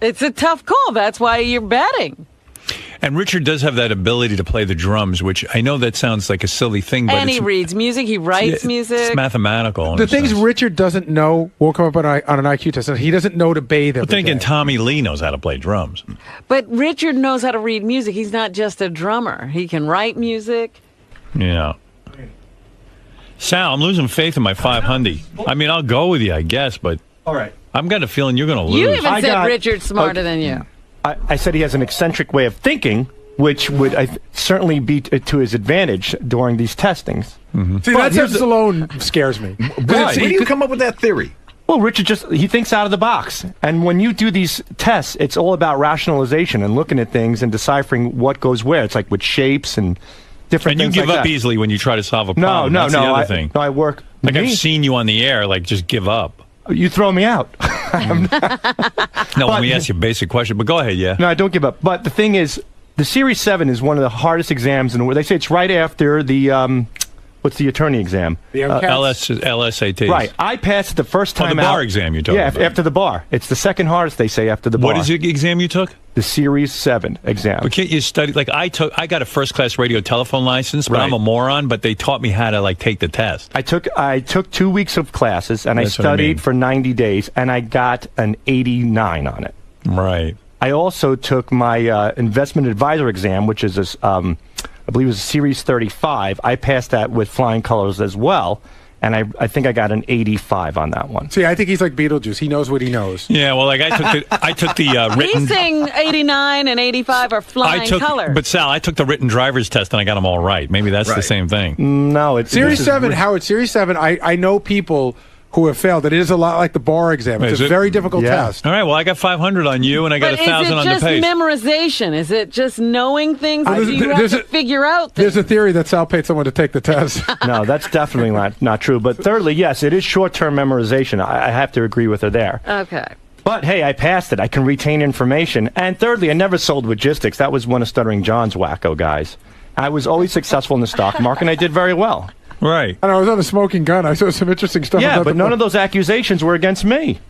It's a tough call. That's why you're betting. And Richard does have that ability to play the drums, which I know that sounds like a silly thing, but And he reads music. He writes music. it's mathematical. in The a things sense. Richard doesn't know won't come up on an IQ test. He doesn't know to bathe every I'm thinking day. Tommy Lee knows how to play drums. But Richard knows how to read music. He's not just a drummer. He can write music. Yeah. Sal, I'm losing faith in my 500. I mean, I'll go with you, I guess, but All right. I've got a feeling you're going to lose. You even said Richard's smarter than you. I said he has an eccentric way of thinking, which would certainly be to his advantage during these testings. See, that sentence alone scares me. Where do you come up with that theory? Well, Richard he thinks out of the box. And when you do these tests, it's all about rationalization and looking at things and deciphering what goes where. It's like with shapes and different And you things give like up that. easily when you try to solve a No, problem. no, That's no. the other thing. No, I work. Like, Me? I've seen you on the air, like, just give up. You throw me out. No, when we ask you a basic question, but go ahead, yeah. No, I don't give up. But the thing is, the Series 7 is one of the hardest exams in the world. They say it's right after the, what's the attorney exam? The LSAT. Right. I passed it the first time the bar out. exam you're talking Yeah, about. after the bar. It's the second hardest, they say, after the bar. What is the exam you took? The Series 7 exam. But can't you study? Like, I got a first-class radio telephone license, but Right. I'm a moron, but they taught me how to, like, take the test. I took 2 weeks of classes, and That's I what I studied mean. for 90 days, and I got an 89 on it. Right. I also took my investment advisor exam, which is, I believe it was a Series 35. I passed that with flying colors as well, and I think I got an 85 on that one. See, I think he's like Beetlejuice. He knows what he knows. Yeah, well, like, I took the written... He's saying 89 and 85 are flying colors. But Sal, I took the written driver's test and I got them all right. Maybe that's the same thing. No, it's Series 7, Howard, Series 7, I know people who have failed it. It is a lot like the bar exam. It's a very difficult test. All right, well, I got 500 on you, and I got 1,000 on the pace. Is it just memorization? Is it just knowing things? Or do you have to figure out things? There's a theory that Sal paid someone to take the test. No, that's definitely not true. But thirdly, yes, it is short-term memorization. I have to agree with her there. Okay. But, hey, I passed it. I can retain information. And thirdly, I never sold logistics. That was one of Stuttering John's wacko guys. I was always successful in the stock market, and I did very well. Right. And I was on a smoking gun. I saw some interesting stuff. Yeah, but none of those accusations were against me.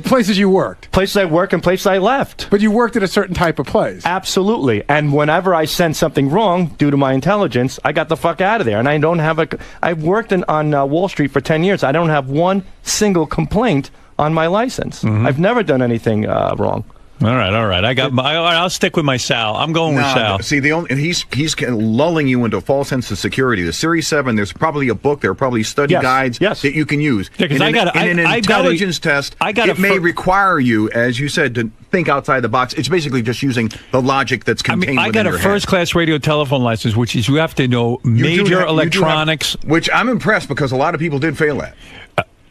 Places you worked. Places I worked and places I left. But you worked at a certain type of place. Absolutely. And whenever I sent something wrong due to my intelligence, I got the fuck out of there. And I don't have I've worked on Wall Street for 10 years. I don't have one single complaint on my license. I've never done anything wrong. All right. I'll stick with my Sal. I'm going with Sal. See, he's lulling you into a false sense of security. The Series 7, there's probably a book. There are probably study guides that you can use. Yeah, because in an intelligence test, it may require you, as you said, to think outside the box. It's basically just using the logic that's contained I got a first-class radio telephone license, which is you have to know major electronics. Which I'm impressed because a lot of people did fail at.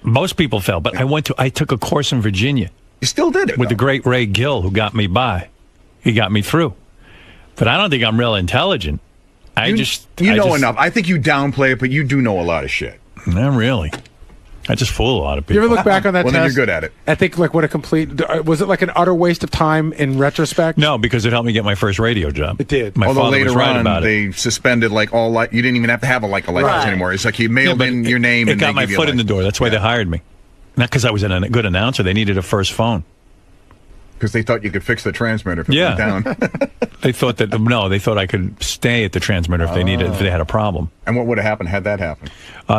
Most people fail, but I took a course in Virginia. You still did it. With the great Ray Gill, who got me by. He got me through. But I don't think I'm real intelligent. You know enough. I think you downplay it, but you do know a lot of shit. Not really. I just fool a lot of people. You ever look back on that test? Then you're good at it. I think, like, what a complete... Was it like an utter waste of time in retrospect? No, because it helped me get my first radio job. It did. My Although father later was right on, about it. they suspended, like, you didn't even have to have a license anymore. It's like you mailed in your name and it got my foot in the door. That's why they hired me. Not because I was a good announcer. They needed a first phone. Because they thought you could fix the transmitter if it went down. They thought I could stay at the transmitter if they had a problem. And what would have happened had that happened?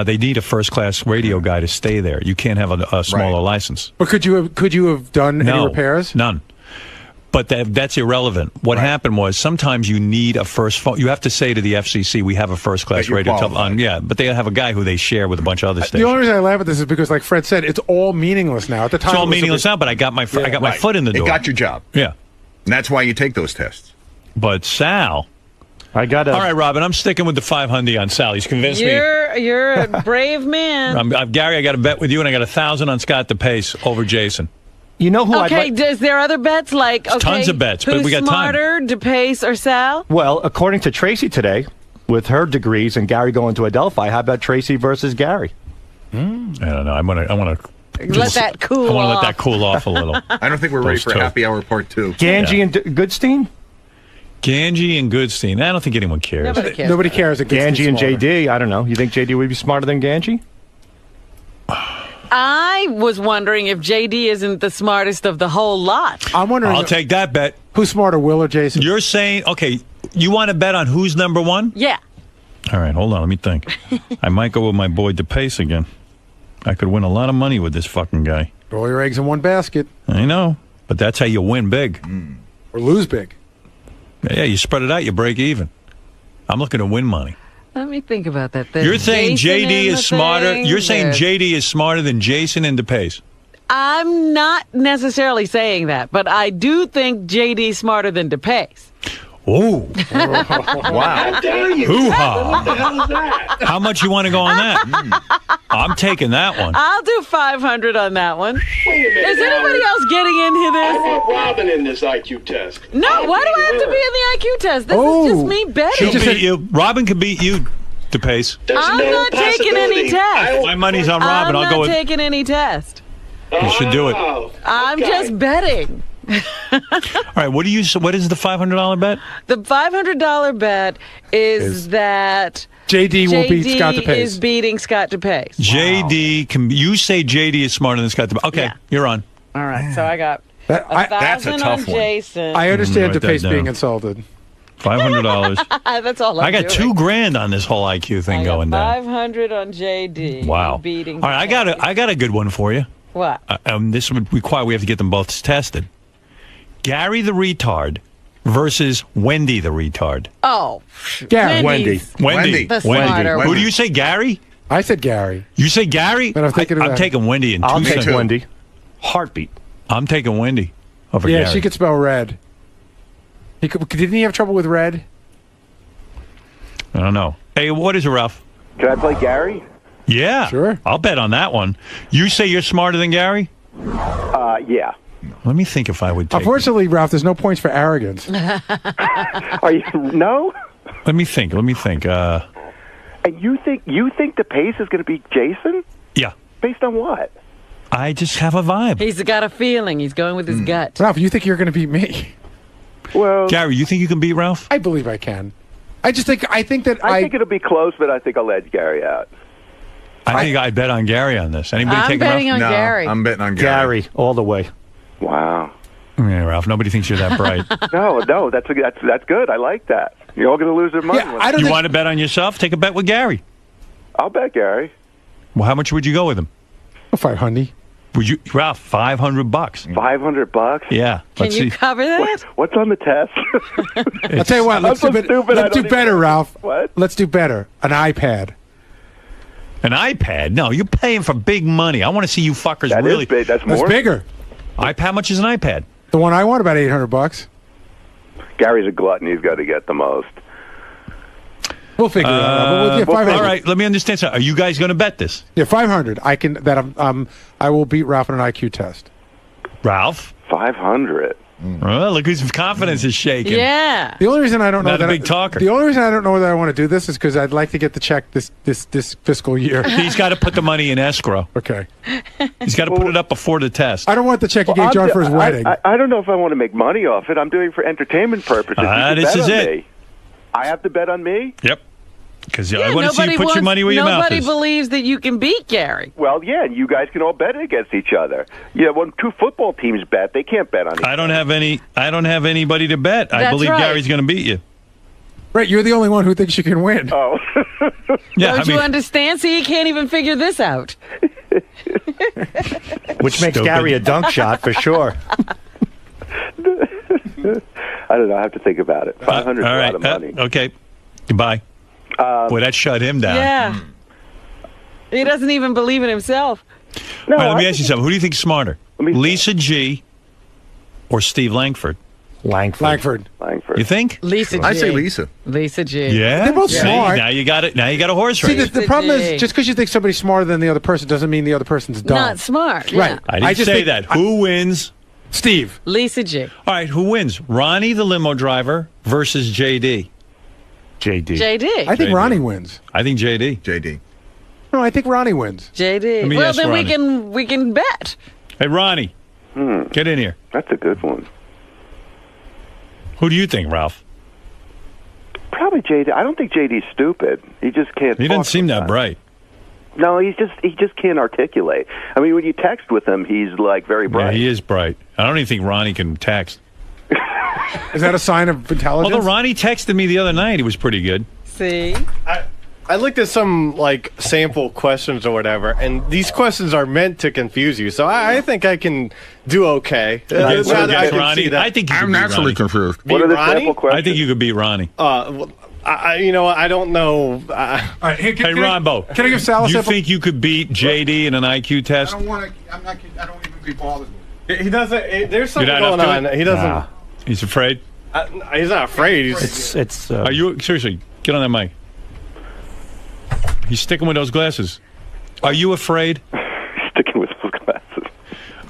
They need a first-class radio guy to stay there. You can't have a smaller license. But could you have done any repairs? None. But that's irrelevant. What happened was sometimes you need a first phone. You have to say to the FCC, we have a first-class radio telephone. Yeah, but they have a guy who they share with a bunch of other stations. The only reason I laugh at this is because, like Fred said, it's all meaningless now. At the time, it's all meaningless now, but I got my foot in the door. It got your job. Yeah. And that's why you take those tests. But Sal... All right, Robin, I'm sticking with the 500 on Sal. He's convinced me. You're a brave man. Gary, I got a bet with you, and I got 1,000 on Scott DePace over Jason. You know who is there other bets? Tons of bets, but we got time. Who's smarter, DePace or Sal? Well, according to Tracy today, with her degrees and Gary going to Adelphi, how about Tracy versus Gary? I don't know. I want to let that cool off. I want to let that cool off a little. I don't think we're ready for happy hour part 2. Ganji and Goodstein? Ganji and Goodstein. I don't think anyone cares. Nobody cares. Ganji and JD. I don't know. You think JD would be smarter than Ganji? I was wondering if JD isn't the smartest of the whole lot. I'm wondering. I'll take that bet. Who's smarter, Will or Jason? You're saying, okay, you want to bet on who's number one? Yeah. All right, hold on. Let me think. I might go with my boy DePace again. I could win a lot of money with this fucking guy. All your eggs in one basket. I know, but that's how you win big. Or lose big. Yeah, you spread it out, you break even. I'm looking to win money. Let me think about that. You're saying JD is smarter. You're saying JD is smarter than Jason and DePace. I'm not necessarily saying that, but I do think JD's smarter than DePace. Oh. Wow. How dare you? Hoo-ha. What the hell is that? How much you want to go on that? I'm taking that one. I'll do 500 on that one. Wait a minute. Is anybody else getting into this? I want Robin in this IQ test. No, why do I have to be in the IQ test? This is just me betting. She'll beat you. Robin can beat you, DePace. I'm not taking any test. My money's on Robin. I'll go with... I'm not taking any test. You should do it. I'm just betting. All right, what is the $500 bet? The $500 bet is that JD will beat Scott DePace. Is beating Scott DePace. JD can. You say JD is smarter than Scott DePace. Okay, you're on. All right, so I got that's a tough on one. Jason. I understand DePace being insulted. $500. That's all I got doing. $2,000 on this whole IQ thing going down. 500 on JD. Wow. Beating. All right, I got a good one for you. What? This would require we have to get them both tested. Gary the retard versus Wendy the retard. Oh, Gary. Wendy. The smarter Who do you say, Gary? I said Gary. You say Gary? But I'm taking Wendy in 2 I'll seconds. take Wendy. Heartbeat. I'm taking Wendy over Yeah, Gary. she could spell red. Didn't he have trouble with red? I don't know. Hey, what is it, Ralph? Can I play Gary? Yeah. Sure. I'll bet on that one. You say you're smarter than Gary? Yeah. Let me think if I would take Unfortunately, Ralph, there's no points for arrogance. Are you no? Let me think. And you think DePace is going to beat Jason? Yeah. Based on what? I just have a vibe. He's got a feeling. He's going with his gut. Ralph, you think you're going to beat me? Well, Gary, you think you can beat Ralph? I believe I can. I think that I think it'll be close, but I think I'll edge Gary out. I think I bet on Gary on this. Anybody I'm take betting Ralph? on Gary. I'm betting on Gary. Gary, all the way. Wow. Yeah, Ralph. Nobody thinks you're that bright. No, that's good. I like that. You're all going to lose their money. You want to bet on yourself? Take a bet with Gary. I'll bet Gary. Well, how much would you go with him? 500. Would you, Ralph? $500. $500? Yeah. Can you cover that? What's on the test? I'll tell you what. Let's do better, Ralph. What? Let's do better. An iPad. An iPad? No, you're paying for big money. I want to see you fuckers That really. is big. That's That's more. bigger. How much is an iPad? The one I want, about $800. Gary's a glutton. He's got to get the most. We'll figure it out. But 500. All right, let me understand something. Are you guys going to bet this? Yeah, 500. I will beat Ralph on an IQ test. Ralph? 500. Well, look whose confidence is shaking. Yeah. The only reason I don't know Not that a big talker. The only reason I don't know that I want to do this is because I'd like to get the check this fiscal year. He's got to put the money in escrow. Okay. He's got to put it up before the test. I don't want the check he gave John for his wedding. I don't know if I want to make money off it. I'm doing it for entertainment purposes. This is it. Me. I have to bet on me? Yep. Because I want to see you put your money where your mouth Nobody is. believes that you can beat Gary. Well, yeah, and you guys can all bet against each other. Yeah, when two football teams bet, they can't bet on each other. I don't have anybody to bet. I believe Gary's going to beat you. Right, you're the only one who thinks you can win. Oh. Yeah, Don't you understand? See, he can't even figure this out. Which makes Gary a dunk shot for sure. I don't know. I have to think about it. 500 is a lot of money. Okay. Goodbye. Boy, that shut him down. Yeah. He doesn't even believe in himself. No, all right, let me ask you something. Who do you think's smarter? Lisa G or Steve Langford? Langford. You think? Lisa G. I say Lisa. Lisa G. Yeah? They're both smart. Now you got it. Now you got a horse See, race. the problem is just because you think somebody's smarter than the other person doesn't mean the other person's dumb. Not smart. Right. I didn't say that. Who wins? Steve. Lisa G. All right, who wins? Ronnie, the limo driver, versus JD? JD. I think Ronnie wins. I think JD. JD. No, I think Ronnie wins. JD. Let me Well, ask then Ronnie. we can bet. Hey, Ronnie, get in here. That's a good one. Who do you think, Ralph? Probably JD. I don't think JD's stupid. He just can't. He doesn't seem that bright. No, he just can't articulate. I mean, when you text with him, he's like very bright. Yeah, he is bright. I don't even think Ronnie can text. Is that a sign of intelligence? Although Ronnie texted me the other night, he was pretty good. See? I looked at some sample questions or whatever, and these questions are meant to confuse you. So I think I can do okay. Ronnie, I think you could I'm beat naturally Ronnie. confused. What are the sample I questions? think you could beat Ronnie. I don't know. All right, Hey, Rombo. Can I give Sal a You sample? think you could beat JD in an IQ test? I don't even be bothered with it. He doesn't. There's something You're not going up on. to it? He doesn't. He's afraid? He's not afraid. He's. Are you seriously? Get on that mic. He's sticking with those glasses. Are you afraid? Sticking with those glasses.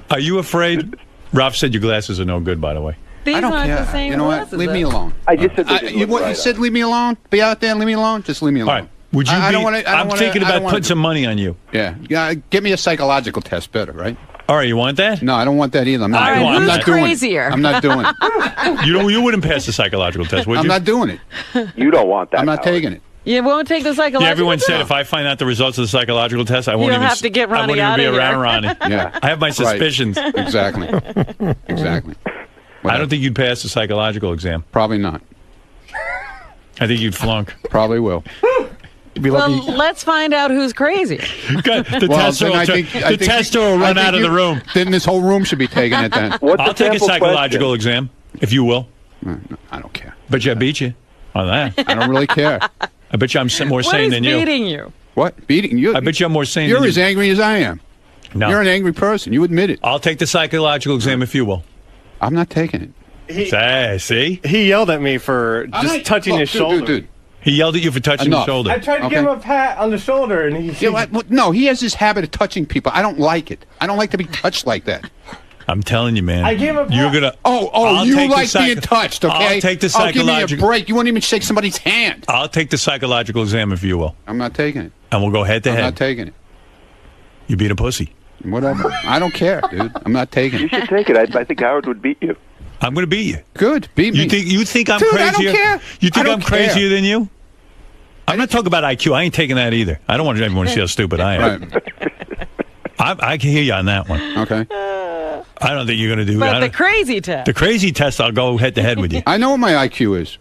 Are you afraid? Ralph said your glasses are no good, by the way. These I don't aren't care. the same You know what? glasses, Leave me though. alone. I just said they didn't look you right said leave me alone? Be out there and leave me alone? Just leave me alone. All right. Would you I be? don't wanna- I don't I'm wanna- thinking I don't about wanna putting do- some money on you. Yeah. Give me a psychological test better, right? All right, you want that? No, I don't want that either. I'm not, All right, I'm who's not doing crazier? it. I'm not doing it. You wouldn't pass the psychological test, would you? I'm not doing it. You don't want that. I'm not Howard. taking it. You won't take the psychological Yeah, everyone test? said if I find out the results of the psychological test, I won't You'll even. have to get I won't Ronnie even be outta here. around Ronnie. Yeah. I have my suspicions. Right. Exactly. Exactly. I don't think you'd pass the psychological exam. Probably not. I think you'd flunk. Probably will. Well, let's find out who's crazy. The Well, tester then will, I think- I the think tester you- will I run think out of the room. Then this whole room should be taking it then. What's I'll the take a sample psychological exam, if you will. I don't care. Bet you I beat you on that. I don't really care. I bet you I'm more What sane is than you. beating you? What? Beating you? I bet you I'm more sane You're than as you. angry as I am. No. You're an angry person. You admit it. I'll take the psychological exam if you will. I'm not taking it. See? He yelled at me for just touching his shoulder. Dude. He yelled at you for touching Enough. the shoulder. I tried to give him a pat on the shoulder, and No, he has this habit of touching people. I don't like it. I don't like to be touched like that. I'm telling you, man. I gave him a You're gonna. Oh, you like being touched, okay? I'll take the Oh, give me a psychological. break. You won't even shake somebody's hand. I'll take the psychological exam if you will. I'm not taking it. And we'll go head to I'm head. not taking it. You beat a pussy. Whatever. I don't care, dude. I'm not taking You it. should take it. I think Howard would beat you. I'm going to beat you. Good. Beat me. You think I'm Dude, crazier? I don't care. You I think don't I'm care. crazier than you? I'm not talking about IQ. I ain't taking that either. I don't want everyone to see how stupid I am. Right. I can hear you on that one. Okay. I don't think you're going to do But that. the crazy test. The crazy test, I'll go head to head with you. I know what my IQ is.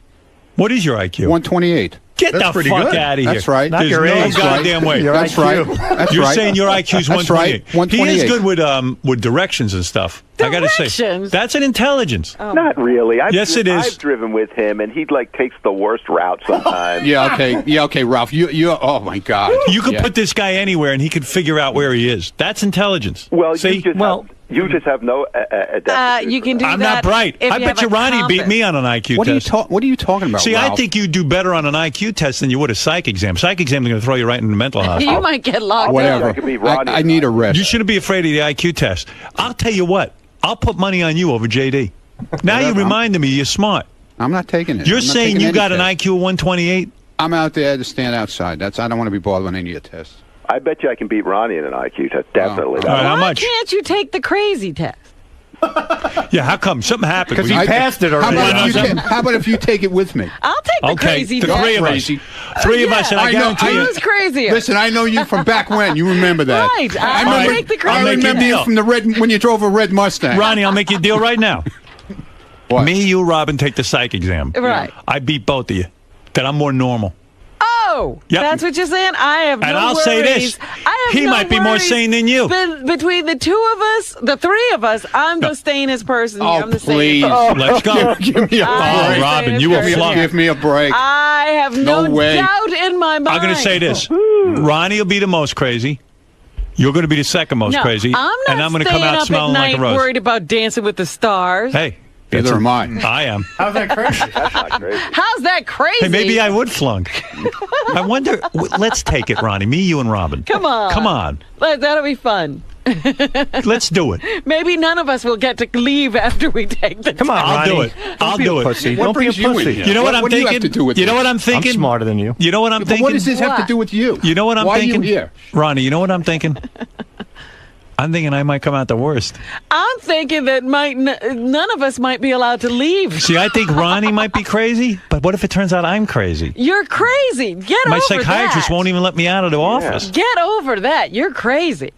What is your IQ? 128. Get That's the pretty fuck good. out of here. That's right. There's no goddamn way. That's right. That's You're right. saying your IQ's That's 128. right. 128. He is good with directions and stuff. I got to say, Directions? that's an intelligence. Not really. Yes, it is. I've driven with him, and he takes the worst route sometimes. Yeah, okay. Yeah, okay, Ralph. You oh my God. You could Yeah. put this guy anywhere, and he could figure out where he is. That's intelligence. Well, See? you just have no. You can do I'm that. not bright. if I bet have you a Ronnie beat compass. me on an IQ What are you test. What are you talking about? See, Ralph? I think you do better on an IQ test than you would a psych exam. Psych exam is going to throw you right in the mental hospital. You might get locked Whatever. up. I need a rest. You shouldn't be afraid of the IQ test. I'll tell you what. I'll put money on you over JD. Now you reminded me you're smart. I'm not taking it. You're I'm not saying taking you got an any test. IQ of 128? I'm out there to stand outside. I don't want to be bothered with any of your tests. I bet you I can beat Ronnie in an IQ test. Definitely. All right, how Why much? can't you take the crazy test? Yeah, how come? Something happened. Because he passed it already. How about if you take it with me? I'll take the Okay, crazy the test. three of us. Crazy. Three of us, and I I know- guarantee you. Who's crazier? Listen, I know you from back when. You remember that. Right. I'll take the I'll crazy make you remember a you deal. from the red when you drove a red Mustang. Ronnie, I'll make you a deal right now. What? Me, you, Robin, take the psych exam. Right. I beat both of you. That I'm more normal. Oh, Yep. that's what you're saying? I have no And I'll worries. say this. I have He no might be more worries. sane than you. Between the two of us, the three of us, I'm the sanest person here. Oh, I'm the please. sanest. Let's go. Give me a I break. Robin, you will flunk. Give me a break. I have no No way. doubt in my mind. I'm going to say this. Ronnie will be the most crazy. You're going to be the second most No, crazy. I'm not and I'm going to come staying out up smelling at like night a rose. worried about Dancing with the Stars. Hey. Neither am I. I am. how's that crazy? That's not crazy. How's that crazy? Hey, maybe I would flunk. I wonder. Let's take it, Ronnie. Me, you, and Robin. Come on. Come on. That'll be fun. Let's do it. Maybe none of us will get to leave after we take the Come on, I'll Ronnie. do it. I'll Don't be a do it. pussy. What Don't be a brings you in pussy. here? You know what I'm What do you thinking? have to do with You know this? what I'm thinking? I'm smarter than you. You know what I'm But thinking? what does this have to What? do with you? You know what I'm Why thinking? are you here? Ronnie, you know what I'm thinking? I'm thinking I might come out the worst. I'm thinking that none of us might be allowed to leave. See, I think Ronnie might be crazy, but what if it turns out I'm crazy? You're crazy. Get My over psychiatrist that. won't even let me out of the office. Get over that. You're crazy.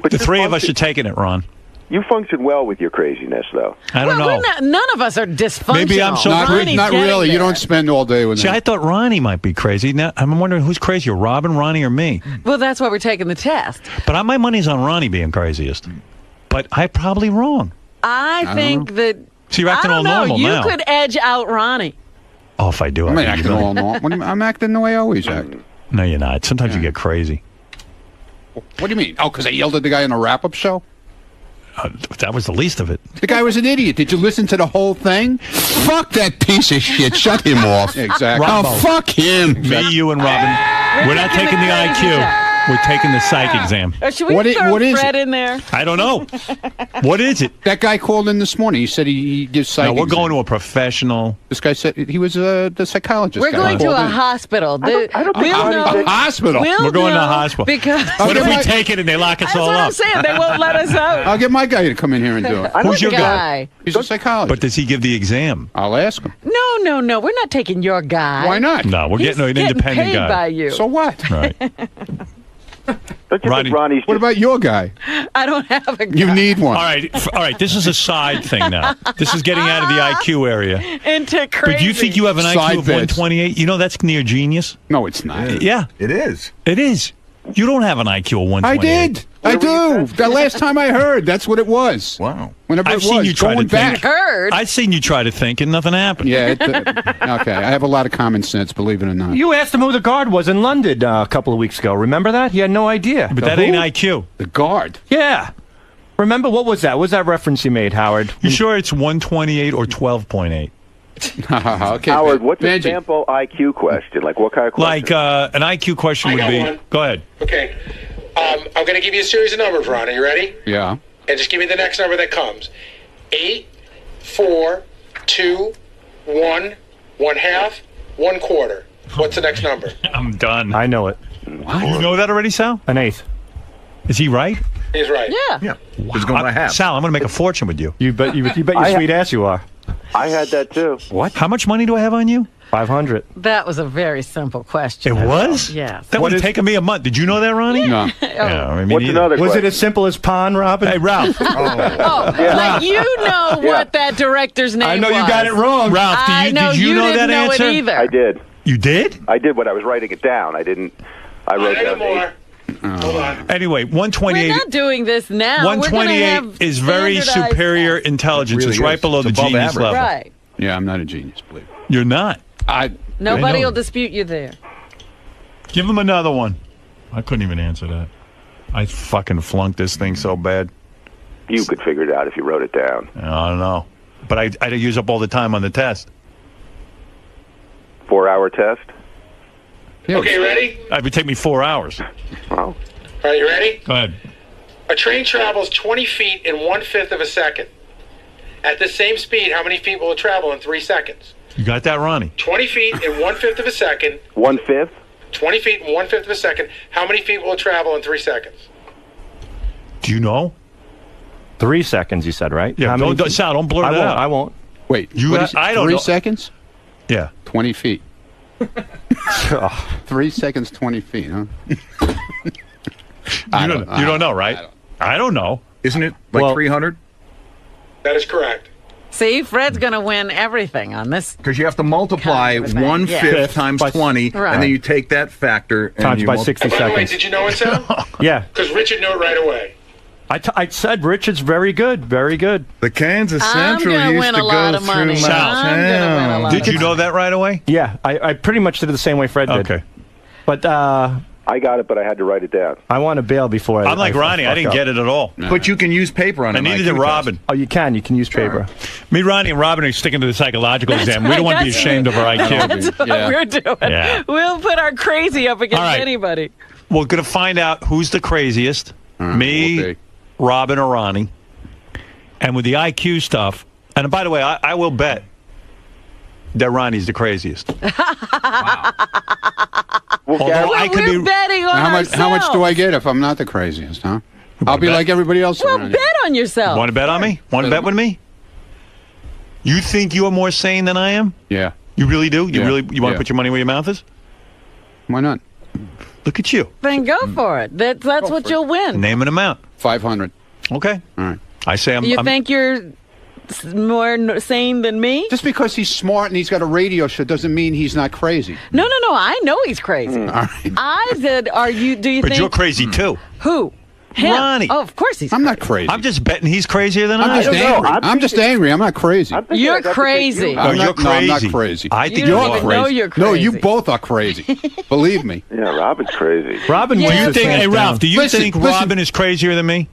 But The you three of us function- are taking it, Ron. You function well with your craziness, though. I don't know. None of us are dysfunctional. Maybe I'm so Ronnie's Not getting really. You there. don't spend all day with See, him. I thought Ronnie might be crazy. Now I'm wondering who's crazier, Robin, Ronnie, or me. Well, that's why we're taking the test. But my money's on Ronnie being craziest. But I'm probably wrong. I think that. So you're acting I all don't know. normal You now. could edge out Ronnie. Oh, if I do, I'm I acting all normal. What do you mean? I'm acting the way I always act. No, you're not. Sometimes you get crazy. What do you mean? Oh, because I yelled at the guy in a wrap-up show? That was the least of it. The guy was an idiot. Did you listen to the whole thing? Fuck that piece of shit. Shut him off. Exactly. Rambo. Oh, fuck him. Me, you, and Robin. We're not taking the IQ. We're taking the psych exam. Should we What throw is Fred it? in there? I don't know. What is it? That guy called in this morning. He said he gives psych. No, we're exam. going to a professional. This guy said he was the psychologist. We're guy. going to Called a in. hospital. I don't think We'll know. A hospital. We'll We're going to know a hospital. Because What if we my- take it and they lock us that's all what I'm up? saying. They won't let us out. I'll get my guy to come in here and do it. Who's your guy? He's a psychologist. But does he give the exam? I'll ask him. No. We're not taking your guy. Why not? No, we're He's getting an independent paid guy. by you. So what? Right. Don't you Ronnie- think Ronnie's What just about your guy? I don't have a guy. You need one. All right. This is a side thing now. This is getting out of the IQ area. Into crazy. But do you think you have an Side IQ of bets. 128? You know that's near genius. No, it's not. Yeah, It is. it is. You don't have an IQ of 128. I did. I do. The last time I heard, that's what it was. Wow. Whenever I've it seen was, you try going to think. back. Heard. I've seen you try to think and nothing happened. Yeah. Okay. I have a lot of common sense, believe it or not. You asked him who the guard was in London a couple of weeks ago. Remember that? He had no idea. But that ain't IQ. The guard. Yeah. Remember, what was that? What was that reference you made, Howard? You sure it's 128 or 12.8? Okay, Howard, what's a Benji. sample IQ question? Like, what kind of question? Like an IQ question I would got be. one. Go ahead. Okay. I'm going to give you a series of numbers, Ron. Are you ready? Yeah. And just give me the next number that comes. 8, 4, 2, 1, 1/2, 1/4. What's the next number? I'm done. I know it. What? You know that already, Sal? An eighth. Is he right? He's right. Yeah. He's going by half. Sal, I'm going to make a fortune with you. You bet your sweet ass you are. I had that too. What? How much money do I have on you? 500. That was a very simple question. It was? Yes. That would have taken me a month. Did you know that, Ronnie? No. Yeah, I mean, What's another Was question? it as simple as pawn, Robin? Hey, Ralph. Like you know what that director's name was. I know you got it wrong. Ralph, did you know didn't that know answer? It either. I did. You did? I did when I was writing it down. I didn't. I wrote down 8. Hold on. Anyway, We're 128. not doing this now. We're gonna 128 have is very standardized superior intelligence. Really It's right is. below It's the above genius average. level. Right. Yeah, I'm not a genius, believe me. You're not. Nobody I know. will dispute you there. Give him another one. I couldn't even answer that. I fucking flunked this thing so bad. You could figure it out if you wrote it down. I don't know. But I use up all the time on the test. 4-hour test. Okay, ready? It would take me 4 hours. Well, All right, you ready? Go ahead. A train travels 20 feet in 1/5 of a second. At the same speed, how many feet will it travel in 3 seconds? You got that, Ronnie? 20 feet in 1/5 of a second. 1/5. 20 feet in 1/5 of a second. How many feet will it travel in 3 seconds? Do you know? 3 seconds, you said, right? Yeah, How many feet? Sal, don't blurt I it won't. out. I won't. Wait, I don't 3 know. seconds? Yeah. 20 feet. 3 seconds, 20 feet, huh? You don't know, right? I don't know. Isn't it like 300? That is correct. See, Fred's going to win everything on this. Because you have to multiply Kind of a thing. 1/5 Yeah. times By- 20, Right. and then you take that factor and Times you by multiply- 60 By the way, seconds. did you know it, Sam? Yeah. Because Richard knew it right away. I said Richard's very good. Very good. The Kansas I'm Central gonna used win to a lot go of money. through my I'm gonna win a town. lot. Did you know that right away? Yeah, I pretty much did it the same way Fred did. Okay. But I got it, but I had to write it down. I want to bail before I'm like Ronnie. I didn't get it at all. But you can use paper on it. And neither did Robin. Oh, you can. You can use paper. Me, Ronnie, and Robin are sticking to the psychological exam. We right, don't want to be that's- ashamed of our IQ. That's what we're doing. Yeah. We'll put our crazy up against All right. anybody. We're going to find out who's the craziest. Me, okay. Robin, or Ronnie. And with the IQ stuff, and by the way, I will bet that Ronnie's the craziest. Although I could We're be. betting on How much do I get if I'm not the craziest, huh? I'll be bet? like everybody else Well, around bet here. on yourself. Want to bet on me? Want to bet with me? You think you are more sane than I am? Yeah. You really do? You Yeah. want to Yeah. put your money where your mouth is? Why not? Look at you. Then go for it. That's what you'll win. Name an amount. 500. Okay. All right. I say I'm. You I'm think you're more sane than me? Just because he's smart and he's got a radio show doesn't mean he's not crazy. No. I know he's crazy. All right. I said, do you but think? you're crazy too. Who? Him. Ronnie. Oh, of course he's I'm not crazy. I'm just betting he's crazier than I I'm just am. angry. I'm just angry. I'm not crazy. You're crazy. No, I'm you're not, no, I'm not crazy. crazy. I think You you don't are even know crazy. you're No, crazy. you both are crazy. Believe me. Yeah, Robin's crazy. Robin Yeah. wins Do you this think? hands Hey, Ralph. down. Do you Listen, think listen. Robin is crazier than me?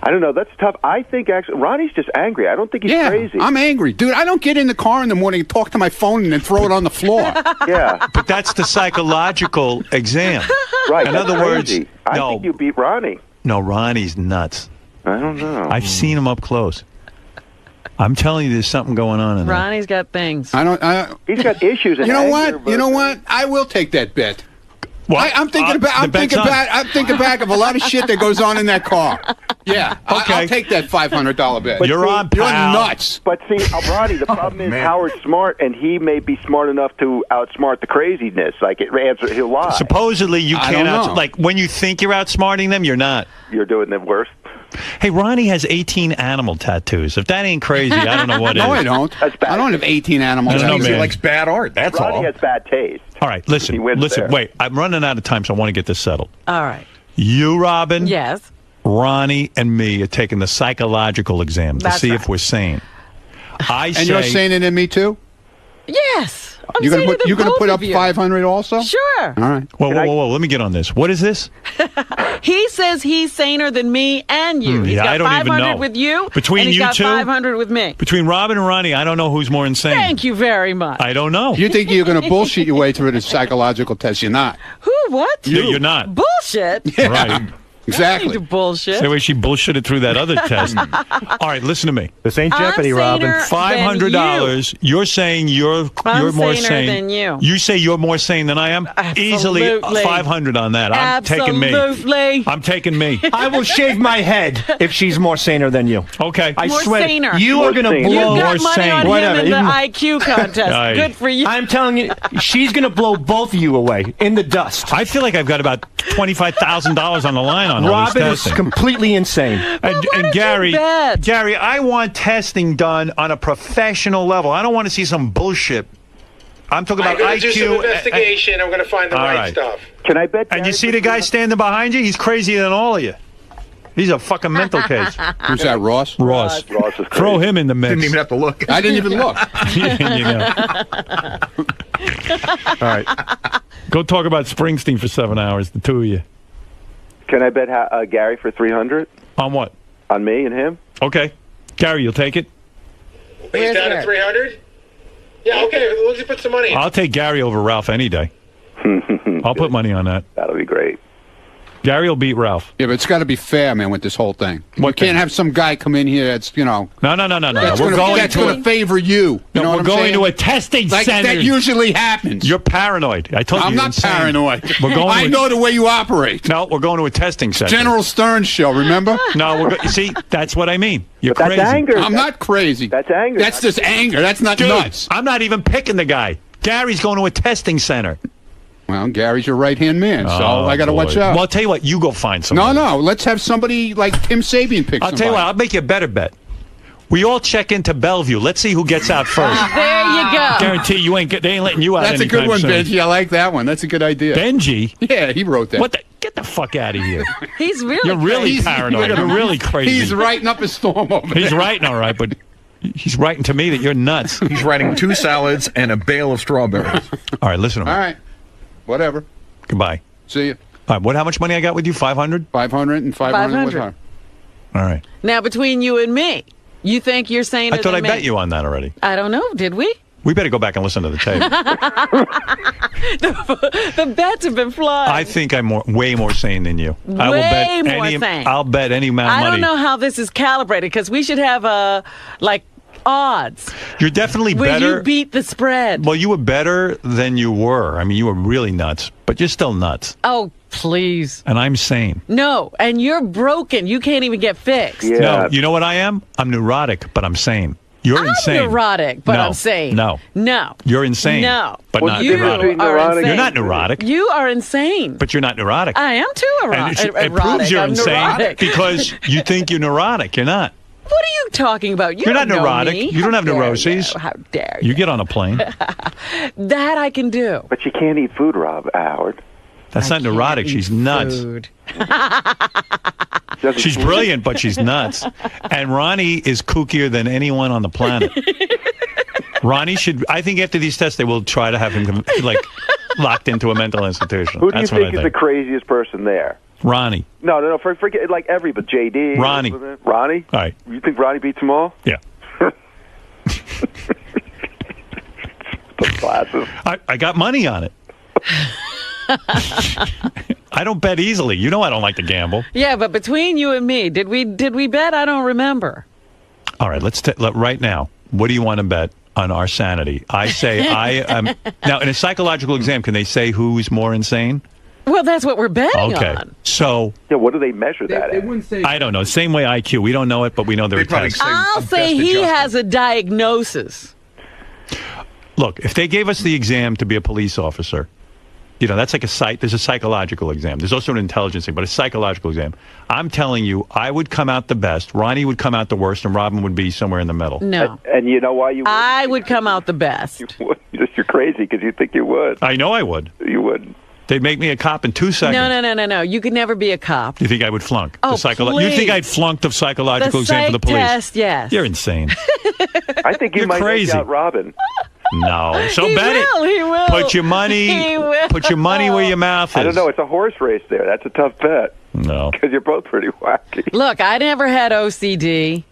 I don't know. That's tough. I think actually Ronnie's just angry. I don't think he's Yeah, crazy. I'm angry. Dude, I don't get in the car in the morning and talk to my phone and then throw it on the floor. Yeah, But that's the psychological exam. right. In that's other words, crazy. I no. think you beat Ronnie. No, Ronnie's nuts. I don't know. I've seen him up close. I'm telling you, there's something going on in there. Ronnie's got things. He's got issues. And You know anger, what? You know what? I will take that bet. What? I'm thinking about. the bet's on. I'm thinking back of a lot of shit that goes on in that car. Yeah. Okay. I'll take that $500 bet. But You're see, on, You're pal. nuts. But see, Ronnie, the problem is man. Howard's smart, and he may be smart enough to outsmart the craziness. Like he'll lie. Supposedly, you I can't don't know. like when you think you're outsmarting them, you're not. You're doing the worst. Hey, Ronnie has 18 animal tattoos. If that ain't crazy, I don't know what No, is. I don't. That's bad. I don't have 18 animals. I don't know, He man. likes bad art. That's Ronnie all. has bad taste. All right, He listen, wins there. wait. I'm running out of time, so I want to get this settled. All right. You, Robin, Yes. Ronnie, and me are taking the psychological exam to That's see right. if we're sane. I And say, you're saying it in me too? Yes. I'm You're gonna saying put to you're gonna both put of up you. 500 also? Sure. All right. whoa, let me get on this. What is this? He says he's saner than me and you. He's got I don't 500 even know. with you, Between and he's you got two? 500 with me. Between Robin and Ronnie, I don't know who's more insane. Thank you very much. I don't know. You think you're going to bullshit your way through the psychological test? You're not. Who? What? You're not. Bullshit. Right. Exactly. I don't do bullshit. Same way she bullshitted through that other test. All right, listen to me. This ain't Jeopardy, Robin. $500. You're saying you're more saner sane than you. You say you're more sane than I am. Easily Absolutely. 500 on that. I'm taking me. Absolutely. I'm taking me. I will shave my head if she's more saner than you. Okay. I More swear. saner. You More are going to saner. blow You got money on him Whatever. in the Even- IQ contest. Aye. Good for you. I'm telling you, she's going to blow both of you away in the dust. I feel like I've got about $25,000 on the line on all this Robin is testing. completely insane. And Gary, I want testing done on a professional level. I don't want to see some bullshit. I'm talking I'm about going to do some IQ. investigation. I'm going to find the All right right. stuff. Can I bet? And you see the guy standing behind you? He's crazier than all of you. He's a fucking mental case. Who's that, Ross? Ross. Ross is Throw him in the mix. Didn't even have to look. I didn't even look. You know. All right. Go talk about Springsteen for 7 hours, the two of you. Can I bet Gary for 300 On what? on me and him? Okay. Gary, you'll take it? He's down to 300? Yeah, okay. Let's put some money in. I'll take Gary over Ralph any day. I'll put money on that. That'll be great. Gary will beat Ralph. Yeah, but it's got to be fair, man, with this whole thing. What You can't have some guy come in here that's, No. That's We're going going to favor you. No, know we're what I'm going saying? to a testing like, center. That usually happens. You're paranoid. I told you. I'm you're not insane. paranoid. We're going. I know the way you operate. No, we're going to a testing center. General Stern's show, remember? No, you see, that's what I mean. You're But that's crazy. anger. I'm not crazy. That's anger. That's just anger. That's not Dude, nuts. I'm not even picking the guy. Gary's going to a testing center. Well, Gary's your right-hand man, so I got to watch out. Well, I'll tell you what. You go find No, somebody. let's have somebody like Tim Sabian pick I'll somebody. tell you what. I'll make you a better bet. We all check into Bellevue. Let's see who gets out first. There you go. Guarantee you they ain't letting you out. That's a good anytime one, soon. Benji. I like that one. That's a good idea. Benji? Yeah, he wrote that. What the? Get the fuck out of here. He's really You're really crazy. paranoid. You're really crazy. He's writing up a storm over there. He's writing all right, but he's writing to me that you're nuts. He's writing 2 salads and a bale of strawberries. All right, listen to me. All right. Whatever. Goodbye. See you. All right, how much money I got with you? 500? 500 and 500 with her. All right. Now, between you and me, you think you're saner I thought I than me? bet you on that already. I don't know. Did we? We better go back and listen to the tape. The bets have been flying. I think I'm way more sane than you. I will bet Way more sane. I'll bet any amount of I money. don't know how this is calibrated because we should have odds. You're definitely Will better. you beat the spread? Well, you were better than you were. I mean, you were really nuts, but you're still nuts. Oh, please. And I'm sane. No, and you're broken. You can't even get fixed. No, you know what I am? I'm neurotic, but I'm sane. You're insane. I'm neurotic, but No, I'm sane. No. No. You're insane. No. But What's not the neurotic. difference between neurotic and You're not insane? neurotic. You are insane. But you're not neurotic. I am too And erotic. it proves you're insane because you think you're neurotic. You're not. What are you talking about? You're not don't know neurotic. me. You don't have How dare neuroses. you? How dare you? get on a plane. That I can do. But you can't eat food, Howard. That's not neurotic. She's nuts. She's brilliant, but she's nuts. And Ronnie is kookier than anyone on the planet. Ronnie should. I think after these tests, they will try to have him locked into a mental institution. Who do That's you what think I is the craziest person there? Ronnie. No. Forget like everybody. JD. Ronnie. Ronnie? All right. You think Ronnie beats them all? Yeah. Those glasses. I got money on it. I don't bet easily. You know I don't like to gamble. Yeah, but between you and me, did we bet? I don't remember. All right, right now. What do you want to bet on our sanity? I say I am now in a psychological exam. Can they say who's more insane? Well, that's what we're betting Okay, on. so yeah, what do they measure that at? wouldn't say. I don't know. Same way IQ. We don't know it, but we know there are tests. I'll say he has a diagnosis. Look, if they gave us the exam to be a police officer, that's like there's a psychological exam. There's also an intelligence thing, but a psychological exam. I'm telling you, I would come out the best, Ronnie would come out the worst, and Robin would be somewhere in the middle. No. And you know why you would? I would come out the best. You're crazy because you think you would. I know I would. You wouldn't. They'd make me a cop in 2 seconds. No. You could never be a cop. You think I would flunk? Oh, You think I'd flunk the psychological exam for the police? Test, yes. You're insane. I think you You're might crazy. take out Robin. No. So He bet will, it. he will. Put your money. He will. Put your money where your mouth is. I don't know. It's a horse race there. That's a tough bet. No. Because you're both pretty wacky. Look, I never had OCD.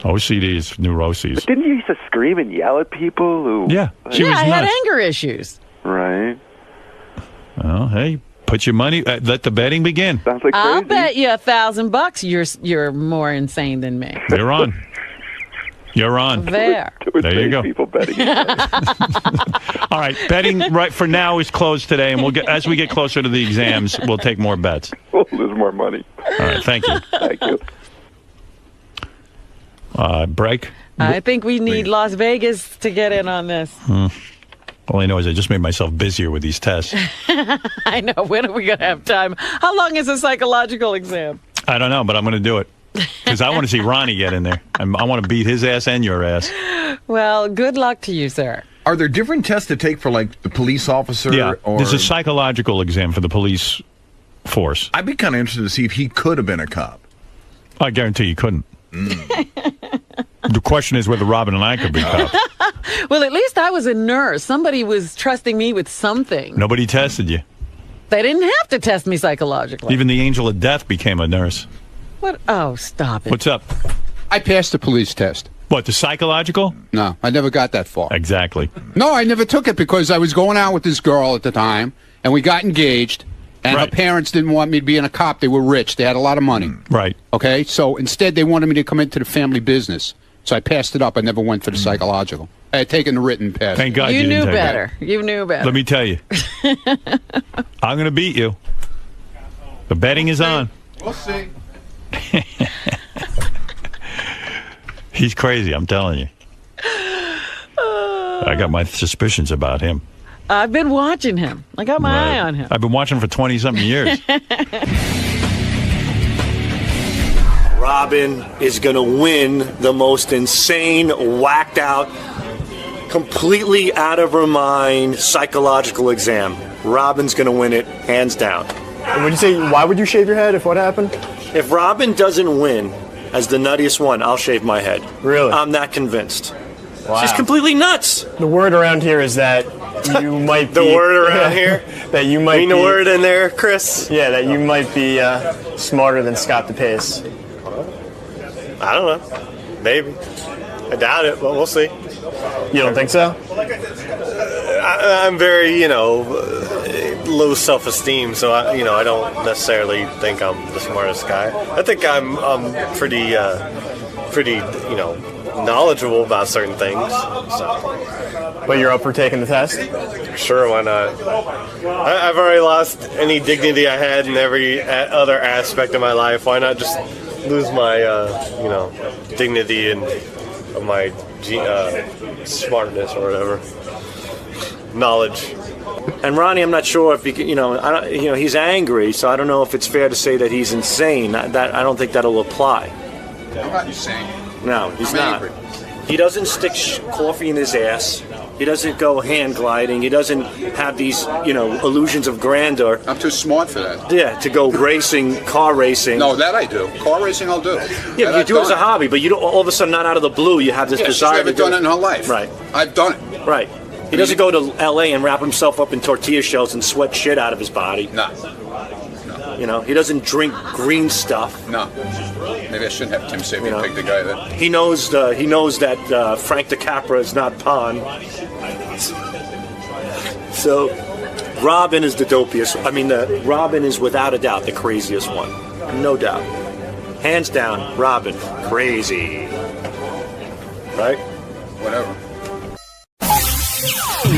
OCD is neuroses. But didn't you used to scream and yell at people who... Yeah. She was I had nuts. anger issues. Right. Well, hey, put your money. Let the betting begin. Sounds like I'll bet you $1,000 you're more insane than me. You're on. You're on. There. There you go. People betting. All right, betting right for now is closed today, and we'll get as we get closer to the exams, we'll take more bets. We'll lose more money. All right, thank you. Thank you. Break. I think we need Las Vegas to get in on this. All I know is I just made myself busier with these tests. I know. When are we going to have time? How long is a psychological exam? I don't know, but I'm going to do it because I want to see Ronnie get in there. I want to beat his ass and your ass. Well, good luck to you, sir. Are there different tests to take for, like, the police officer? Yeah, or... there's a psychological exam for the police force. I'd be kind of interested to see if he could have been a cop. I guarantee you couldn't. The question is whether Robin and I could be cops. Well, at least I was a nurse. Somebody was trusting me with something. Nobody tested you. They didn't have to test me psychologically. Even the angel of death became a nurse. What? Oh, stop it. What's up? I passed the police test. What, the psychological? No, I never got that far. Exactly. No, I never took it because I was going out with this girl at the time, and we got engaged, and her parents didn't want me to be in a cop. They were rich. They had a lot of money. Right. Okay? So instead, they wanted me to come into the family business. So I passed it up. I never went for the psychological. I had taken the written test. Thank God you you knew didn't take better. that. You knew better. Let me tell you. I'm going to beat you. The betting is on. We'll see. He's crazy, I'm telling you. I got my suspicions about him. I've been watching him. I got my eye on him. I've been watching for 20-something years. Robin is going to win the most insane, whacked out, completely out of her mind psychological exam. Robin's going to win it, hands down. And would you say, why would you shave your head if what happened? If Robin doesn't win as the nuttiest one, I'll shave my head. Really? I'm that convinced. Wow. She's completely nuts. The word around here is that you might be... The word around here? That you might mean be... the word in there, Chris? Yeah, that you might be smarter than Scott DePace. I don't know. Maybe. I doubt it, but we'll see. You don't think so? I'm very, low self-esteem, so I don't necessarily think I'm the smartest guy. I think I'm pretty, knowledgeable about certain things. So. But you're up for taking the test? Sure, why not? I've already lost any dignity I had in every other aspect of my life. Why not just lose my, dignity and my smartness or whatever, knowledge. And Ronnie, I'm not sure if he's angry, so I don't know if it's fair to say that he's insane. I don't think that'll apply. I'm not insane. No, he's I'm not. angry. He doesn't stick coffee in his ass. He doesn't go hand gliding. He doesn't have these, illusions of grandeur. I'm too smart for that. Yeah, to go car racing. No, that I do. Car racing, I'll do. Yeah, but you do it as a hobby, but you don't. All of a sudden, not out of the blue, you have this desire to do it. She's never done it in her life. Right. I've done it. Right. He doesn't go to L.A. and wrap himself up in tortilla shells and sweat shit out of his body. No. He doesn't drink green stuff. No. Maybe I shouldn't have Tim Sabian pick the guy that. He knows that Frank DiCapra is not Pon. So, Robin is the dopiest. Robin is without a doubt the craziest one. No doubt. Hands down, Robin. Crazy. Right? Whatever.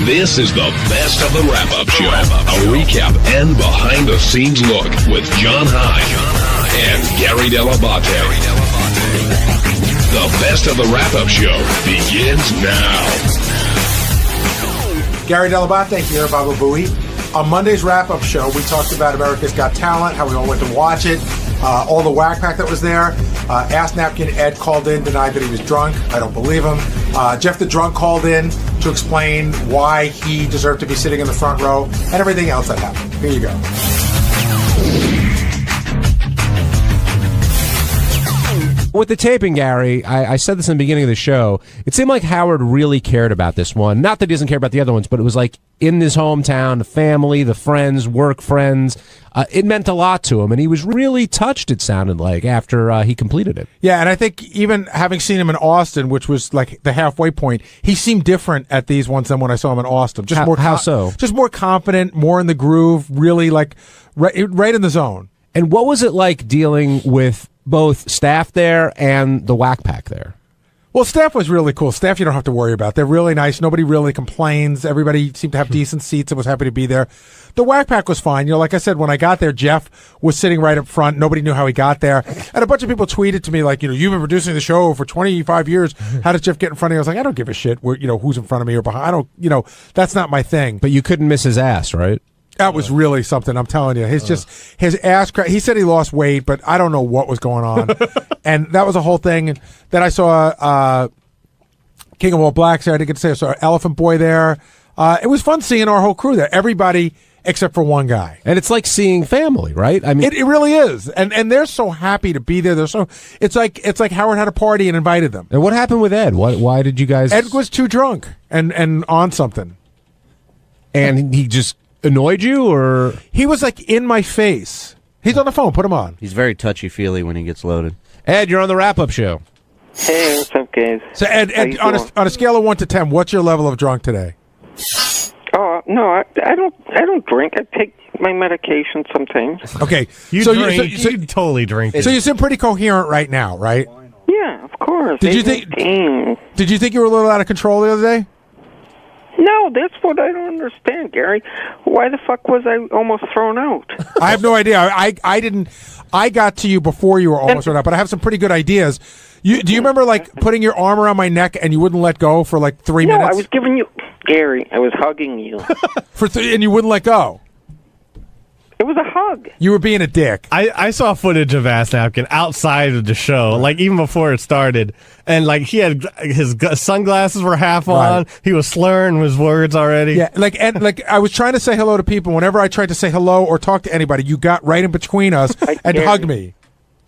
This is the best of the wrap-up show. A recap and behind-the-scenes look with John High and Gary Dell'Abate. The best of the wrap-up show begins now. Gary Dell'Abate here, Baba Booey. On Monday's wrap-up show, we talked about America's Got Talent, how we all went to watch it, all the whack pack that was there. Ass Napkin Ed called in, denied that he was drunk. I don't believe him. Jeff the Drunk called in to explain why he deserved to be sitting in the front row and everything else that happened. Here you go. With the taping, Gary, I said this in the beginning of the show. It seemed like Howard really cared about this one. Not that he doesn't care about the other ones, but it was like in his hometown, the family, the friends, work friends. It meant a lot to him, and he was really touched, it sounded like, after he completed it. Yeah, and I think even having seen him in Austin, which was like the halfway point, he seemed different at these ones than when I saw him in Austin. Just How so? Just more confident, more in the groove, really like right in the zone. And what was it like dealing with both staff there and the Whack Pack there? Well, staff was really cool. Staff you don't have to worry about. They're really nice. Nobody really complains. Everybody seemed to have decent seats and was happy to be there. The Whack Pack was fine. You know, like I said, when I got there, Jeff was sitting right up front. Nobody knew how he got there. And a bunch of people tweeted to me like, you know, you've been producing the show for 25 years. How did Jeff get in front of you? I was like, I don't give a shit where, you know, who's in front of me or behind. I don't, you know, that's not my thing. But you couldn't miss his ass, right? That was really something, I'm telling you. His ass crack. He said he lost weight, but I don't know what was going on. And that was a whole thing. And then I saw King of All Blacks there. I didn't get to say I saw Elephant Boy there. It was fun seeing our whole crew there. Everybody except for one guy. And it's like seeing family, right? I mean, it really is. And they're so happy to be there. It's like Howard had a party and invited them. And what happened with Ed? Why did you guys? Ed was too drunk and on something. And he just annoyed you, or he was like in my face. He's on the phone. Put him on. He's very touchy-feely when he gets loaded. Ed, you're on the wrap-up show. Hey, what's up, guys? So Ed on a scale of 1 to 10, what's your level of drunk today? Oh no, I don't drink. I take my medication sometimes. Okay, you totally drink. So you seem pretty coherent right now, right? Yeah, of course. Did you think you were a little out of control the other day? No, that's what I don't understand, Gary. Why the fuck was I almost thrown out? I have no idea. I didn't. I got to you before you were almost thrown out, but I have some pretty good ideas. Do you remember like putting your arm around my neck and you wouldn't let go for like 3 minutes? No, I was giving you, Gary. I was hugging you and you wouldn't let go. It was a hug. You were being a dick. I saw footage of Ass Napkin outside of the show, like even before it started, and like he had his sunglasses were half on. He was slurring his words already. Yeah, like I was trying to say hello to people. Whenever I tried to say hello or talk to anybody, you got right in between us and hugged me.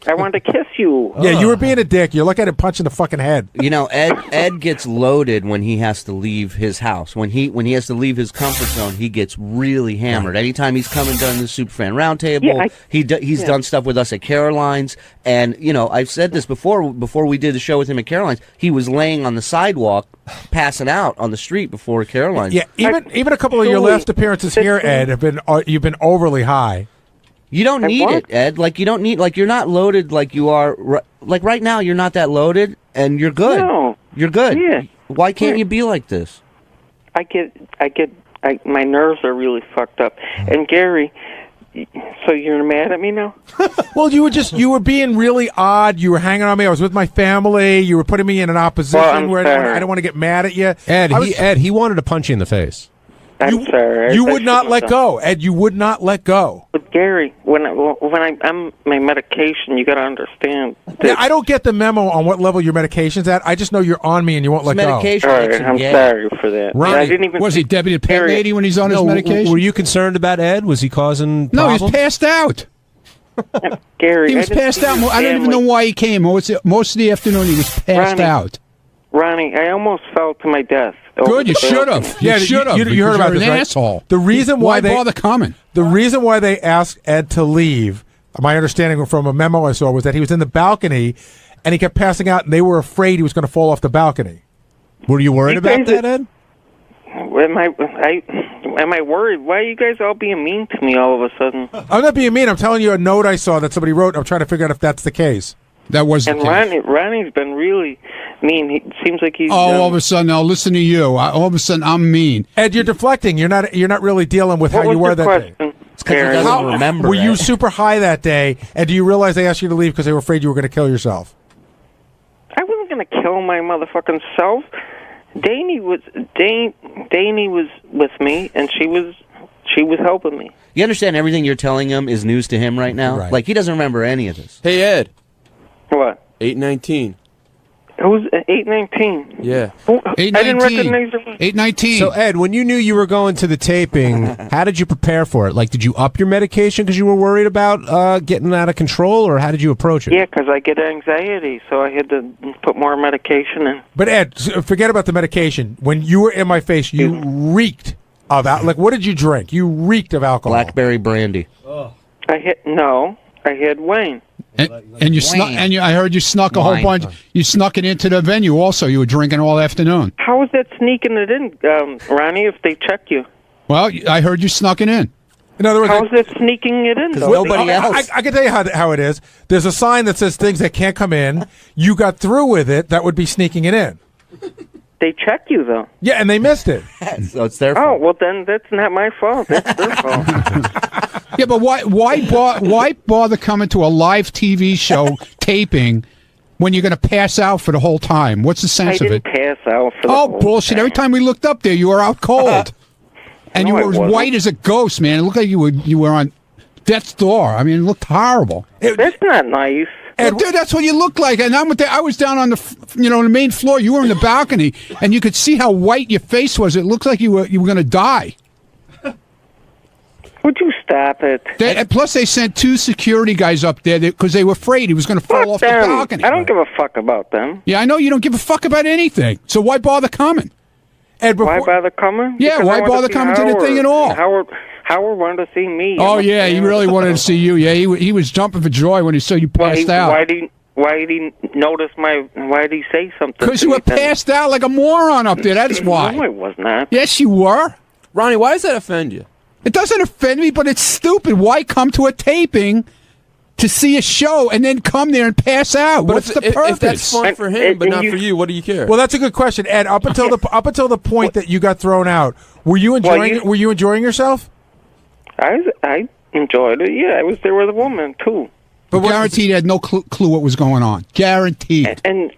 I wanted to kiss you. Yeah, you were being a dick. You look at him punching the fucking head. You know, Ed gets loaded when he has to leave his house. When he has to leave his comfort zone, he gets really hammered. Anytime he's come and done the Superfan Roundtable, he's done stuff with us at Caroline's. And, you know, I've said this before we did the show with him at Caroline's. He was laying on the sidewalk, passing out on the street before Caroline's. Yeah, even a couple of your last appearances here, Ed, you've been overly high. You don't need it, Ed. Like, you don't need, like, you're not loaded like you are, like, right now, you're not that loaded, and you're good. No. You're good. Yeah. Why can't you be like this? My nerves are really fucked up. And Gary, so you're mad at me now? Well, you were being really odd. You were hanging on me. I was with my family. You were putting me in an opposition where I didn't want to get mad at you. Ed, he wanted to punch you in the face. I'm sorry. You would not let go, Ed. You would not let go. But Gary, when I'm my medication, you got to understand. Yeah, I don't get the memo on what level your medication's at. I just know you're on me and you won't let go. All right, I'm sorry for that. Ronnie, I didn't even. Was he deputy pet lady when he's on his medication? Were you concerned about Ed? Was he causing problems? No, he's passed out. Gary, he was passed out. I don't even know why he came. Most of the afternoon, he was passed out. Ronnie, I almost fell to my death. Good, you should have. You should have. You heard about this, right? Asshole. The reason why they bother coming? The reason why they asked Ed to leave, my understanding from a memo I saw, was that he was in the balcony and he kept passing out, and they were afraid he was going to fall off the balcony. Were you worried about that, Ed? Am I worried? Why are you guys all being mean to me all of a sudden? I'm not being mean. I'm telling you a note I saw that somebody wrote. I'm trying to figure out if that's the case. That was the case. Ronnie's been really mean. It seems like he's. All of a sudden, now listen to you. All of a sudden, I'm mean. Ed, you're deflecting. You're not really dealing with how you were that day. It's because he doesn't remember. Were you super high that day? And do you realize they asked you to leave because they were afraid you were going to kill yourself? I wasn't going to kill my motherfucking self. Danny was with me, and she was helping me. You understand everything you're telling him is news to him right now? Right. Like, he doesn't remember any of this. Hey, Ed. What? 819. It was 8:19. Yeah. I didn't recognize her. 8:19. So, Ed, when you knew you were going to the taping, how did you prepare for it? Like, did you up your medication because you were worried about getting out of control, or how did you approach it? Yeah, because I get anxiety, so I had to put more medication in. But Ed, forget about the medication. When you were in my face, you reeked of like. What did you drink? You reeked of alcohol. Blackberry brandy. I had Wayne. And you snuck, and I heard you snuck a whole bunch. You snuck it into the venue. Also, you were drinking all afternoon. How is that sneaking it in, Ronnie? If they check you. Well, I heard you snuck it in. In other words, how is that sneaking it in? Though? Nobody else. I can tell you how it is. There's a sign that says things that can't come in. You got through with it. That would be sneaking it in. They check you though. Yeah, and they missed it. So it's their fault. Oh well, then that's not my fault. That's their fault. Yeah, but why bother coming to a live TV show taping when you're going to pass out for the whole time? What's the sense I of it? didn't pass out for the whole bullshit! time. Every time we looked up there, you were out cold, and No, you I were as wasn't. white as a ghost, man. It looked like you were on death's door. I mean, it looked horrible. That's not nice. Well, dude, that's what you look like. And I was down on the main floor. You were in the balcony, and you could see how white your face was. It looked like you were going to die. Would you stop it? Plus, they sent 2 security guys up there because they were afraid he was going to fall off the them. balcony. I don't give a fuck about them. Yeah, I know you don't give a fuck about anything. So why bother coming? Ed, why bother coming? Yeah, Because why I wanted bother see coming to the Howard. thing at all? Howard wanted to see me. Oh yeah, he really wanted to see you. Yeah, he was jumping for joy when he saw you passed out. Why did he notice why did he say something? Because you were passed out like a moron up there. That's why. No, I was not. Yes, you were. Ronnie, why does that offend you? It doesn't offend me, but it's stupid. Why come to a taping to see a show and then come there and pass out? But What's the purpose? If that's fun for him, but not for you, what do you care? Well, that's a good question, Ed. Up until the point that you got thrown out, were you enjoying? Were you enjoying yourself? I enjoyed it. Yeah, I was there with a woman too. But guaranteed, he had no clue what was going on. Guaranteed. And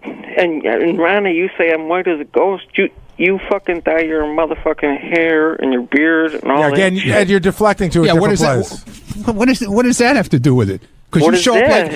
Ronnie, you say I'm white as a ghost. You fucking dye your motherfucking hair and your beard and all that. Again, shit. Ed, you're deflecting to a different what is place. That? What does that have to do with it? Because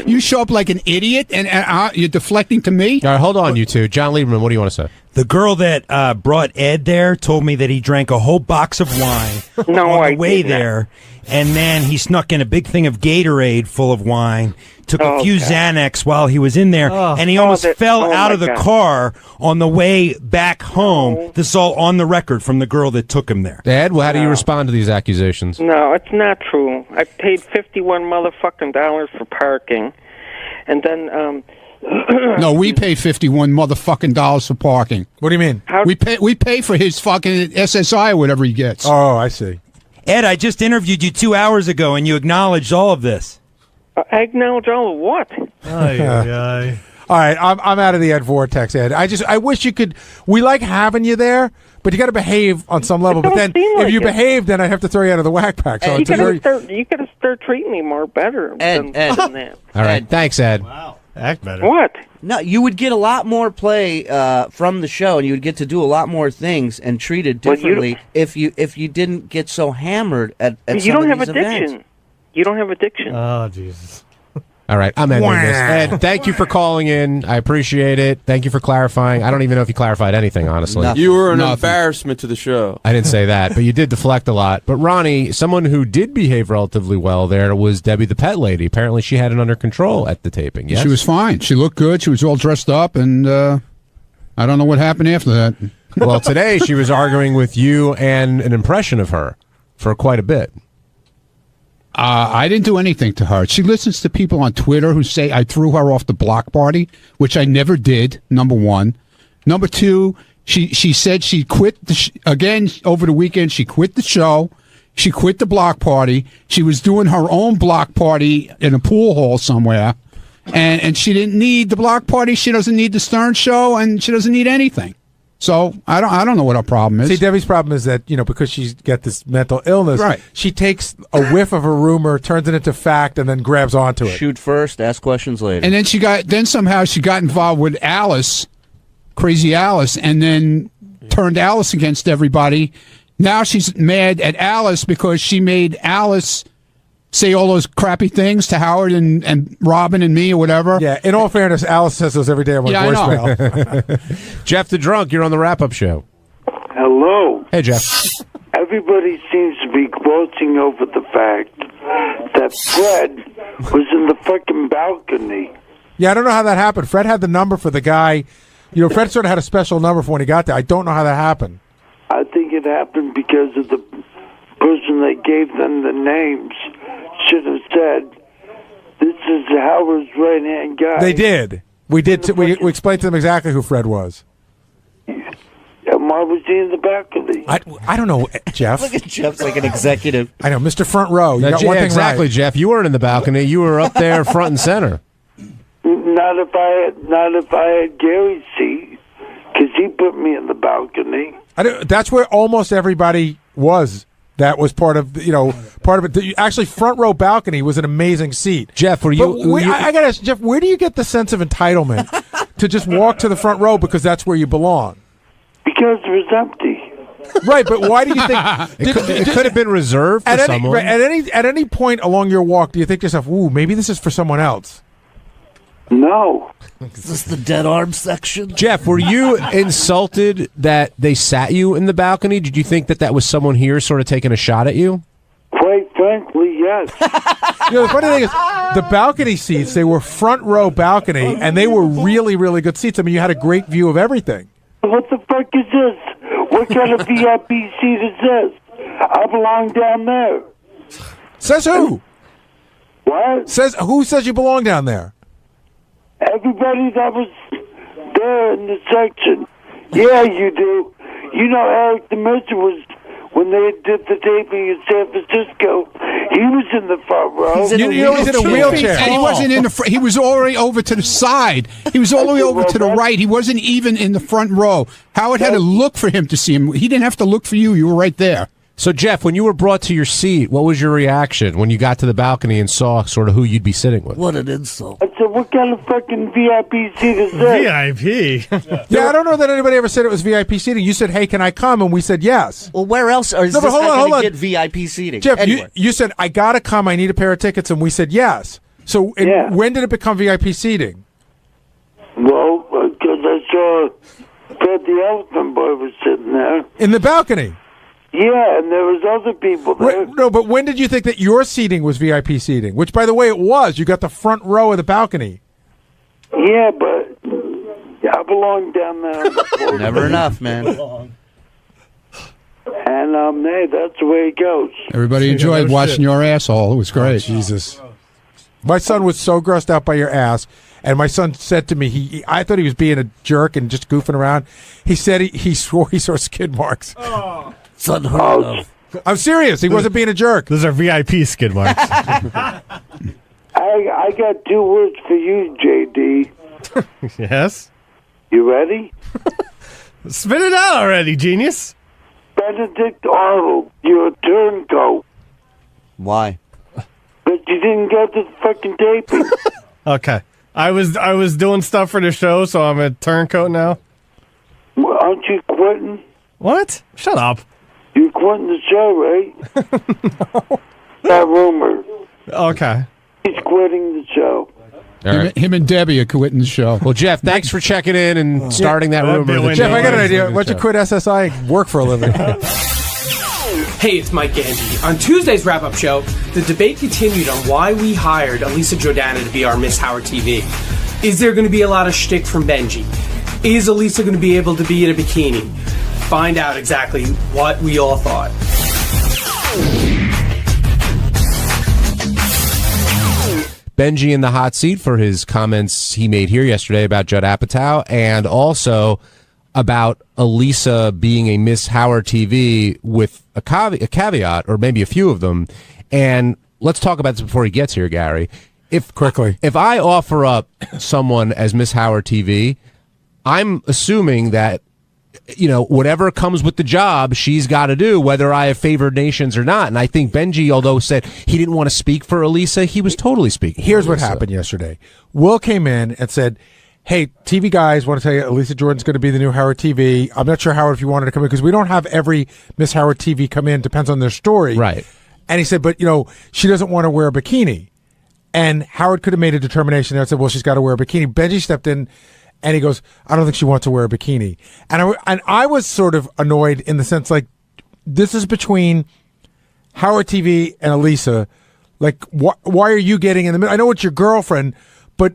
you show up like an idiot and you're deflecting to me. All right, hold on, you two. John Lieberman, what do you want to say? The girl that brought Ed there told me that he drank a whole box of wine on the way there, and then he snuck in a big thing of Gatorade full of wine, took a few Xanax while he was in there, and he almost fell out of the car on the way back home. This is all on the record from the girl that took him there. Ed, well, how do you respond to these accusations? No, it's not true. I paid $51 motherfucking dollars for parking, and then No, we pay $51 motherfucking dollars for parking. What do you mean? We pay for his fucking SSI or whatever he gets. Oh, I see. Ed, I just interviewed you 2 hours ago, and you acknowledged all of this. I acknowledge all of what? All right, I'm out of the Ed Vortex, Ed. I wish you could. We like having you there, but you got to behave on some level. But then, if you behave, then I have to throw you out of the whack pack. So you gotta start treating me more better than that. All right, thanks, Ed. Wow, act better. What? No, you would get a lot more play from the show, and you would get to do a lot more things and treated differently if you didn't get so hammered at you some don't of have these addiction. events. You don't have addiction. Oh, Jesus. All right, I'm ending this. Ed, thank you for calling in. I appreciate it. Thank you for clarifying. I don't even know if you clarified anything, honestly. You were an embarrassment to the show. I didn't say that, but you did deflect a lot. But Ronnie, someone who did behave relatively well there was Debbie the pet lady. Apparently she had it under control at the taping, yes? She was fine. She looked good. She was all dressed up, and I don't know what happened after that. Well, today she was arguing with you and an impression of her for quite a bit. I didn't do anything to her. She listens to people on Twitter who say I threw her off the block party, which I never did, number one. Number two, she said she quit, again, over the weekend, she quit the show. She quit the block party. She was doing her own block party in a pool hall somewhere. And she didn't need the block party. She doesn't need the Stern show, and she doesn't need anything. So I don't know what our problem is. See, Debbie's problem is that, because she's got this mental illness, right? She takes a whiff of a rumor, turns it into fact, and then grabs onto it. Shoot first, ask questions later. And then somehow she got involved with Alice, Crazy Alice, and then turned Alice against everybody. Now she's mad at Alice because she made Alice say all those crappy things to Howard and Robin and me or whatever. Yeah, in all fairness, Alice says those every day on my voicemail. Jeff the Drunk, you're on the wrap-up show. Hello. Hey, Jeff. Everybody seems to be glossing over the fact that Fred was in the fucking balcony. Yeah, I don't know how that happened. Fred had the number for the guy. You know, Fred sort of had a special number for when he got there. I don't know how that happened. I think it happened because of the person that gave them the names should have said, "This is Howard's right-hand guy." They did. We did. We explained to them exactly who Fred was. And why was he in the balcony? I don't know, Jeff. Look at Jeff's like an executive. I know, Mr. Front Row. You got one thing exactly, right. Jeff. You weren't in the balcony. You were up there front and center. Not if I had Gary's seat, because he put me in the balcony. That's where almost everybody was. That was part of it. Actually, front row balcony was an amazing seat. Jeff, I got to ask, Jeff, where do you get the sense of entitlement to just walk to the front row because that's where you belong? Because it was empty. Right, but why do you think it could have been reserved for someone? At any point along your walk, do you think to yourself, "Ooh, maybe this is for someone else"? No. Is this the dead arm section? Jeff, were you insulted that they sat you in the balcony? Did you think that was someone here sort of taking a shot at you? Quite frankly, yes. The funny thing is, the balcony seats, they were front row balcony, and they were really, really good seats. I mean, you had a great view of everything. What the fuck is this? What kind of VIP seat is this? I belong down there. Says who? What? Who says you belong down there? Everybody that was there in the section. Yeah, you do. You know, Eric the Merchant was, when they did the taping in San Francisco, he was in the front row. He's in a wheelchair. And he wasn't in the front. He was already over to the side. He was all the way over to the right. He wasn't even in the front row. Howard had to look for him to see him. He didn't have to look for you. You were right there. So, Jeff, when you were brought to your seat, what was your reaction when you got to the balcony and saw sort of who you'd be sitting with? What an insult. I said, what kind of fucking VIP seat is this? VIP? Yeah, I don't know that anybody ever said it was VIP seating. You said, "Hey, can I come?" And we said yes. Well, where else is this guy going to get VIP seating? Jeff, anyway. you said, "I got to come. I need a pair of tickets." And we said yes. So when did it become VIP seating? Well, because I saw Fred the Elephant Boy was sitting there. In the balcony? Yeah, and there was other people there. No, but when did you think that your seating was VIP seating? Which, by the way, it was. You got the front row of the balcony. Yeah, but I belong down there. Never enough, man. And hey, that's the way it goes. Everybody enjoyed watching your asshole. It was great. Jesus. My son was so grossed out by your ass, and my son said to me, I thought he was being a jerk and just goofing around. He said he swore he saw skid marks. Oh. It's unheard of. I'm serious. He wasn't being a jerk. Those are VIP skid marks. I got 2 words for you, JD. Yes? You ready? Spit it out already, genius. Benedict Arnold, you're a turncoat. Why? But you didn't go to the fucking taping. Okay. I was doing stuff for the show, so I'm a turncoat now. Well, aren't you quitting? What? Shut up. You're quitting the show, right? No. That rumor. Okay. He's quitting the show. Him and Debbie are quitting the show. Well, Jeff, thanks for checking in and starting that rumor. Jeff, I got an idea. Why don't you quit SSI and work for a living? Hey, it's Mike Ganji. On Tuesday's wrap-up show, the debate continued on why we hired Elisa Jordana to be our Miss Howard TV. Is there going to be a lot of shtick from Benji? Is Elisa going to be able to be in a bikini? Find out exactly what we all thought. Benji in the hot seat for his comments he made here yesterday about Judd Apatow and also about Elisa being a Miss Howard TV with a caveat, or maybe a few of them. And let's talk about this before he gets here, Gary. If I offer up someone as Miss Howard TV, I'm assuming that, you know, whatever comes with the job, she's got to do, whether I have favored nations or not. And I think Benji, although said he didn't want to speak for Elisa, he was totally speaking. Here's what happened yesterday. Will came in and said, "Hey, TV guys, want to tell you, Elisa Jordan's going to be the new Howard TV. I'm not sure, Howard, if you wanted to come in, because we don't have every Miss Howard TV come in. Depends on their story. Right. And he said, but, she doesn't want to wear a bikini. And Howard could have made a determination there and said, well, she's got to wear a bikini. Benji stepped in and he goes, I don't think she wants to wear a bikini. And I was sort of annoyed in the sense, like, this is between Howard TV and Elisa. Like, why are you getting in the middle? I know it's your girlfriend, but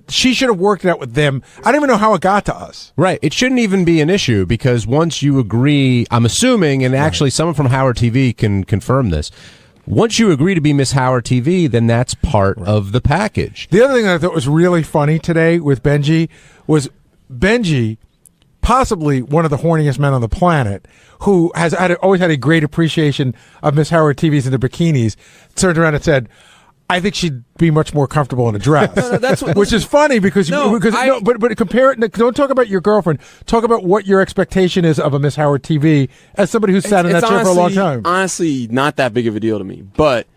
she should have worked it out with them. I don't even know how it got to us. Right. It shouldn't even be an issue because once you agree, I'm assuming, and actually someone from Howard TV can confirm this, once you agree to be Miss Howard TV, then that's part of the package. The other thing that I thought was really funny today with Benji was Benji, possibly one of the horniest men on the planet, who has always had a great appreciation of Miss Howard TVs and the bikinis, turned around and said, I think she'd be much more comfortable in a dress. Which is funny because but compare it. Don't talk about your girlfriend. Talk about what your expectation is of a Miss Howard TV as somebody who's sat in that chair for a long time. Honestly, not that big of a deal to me. But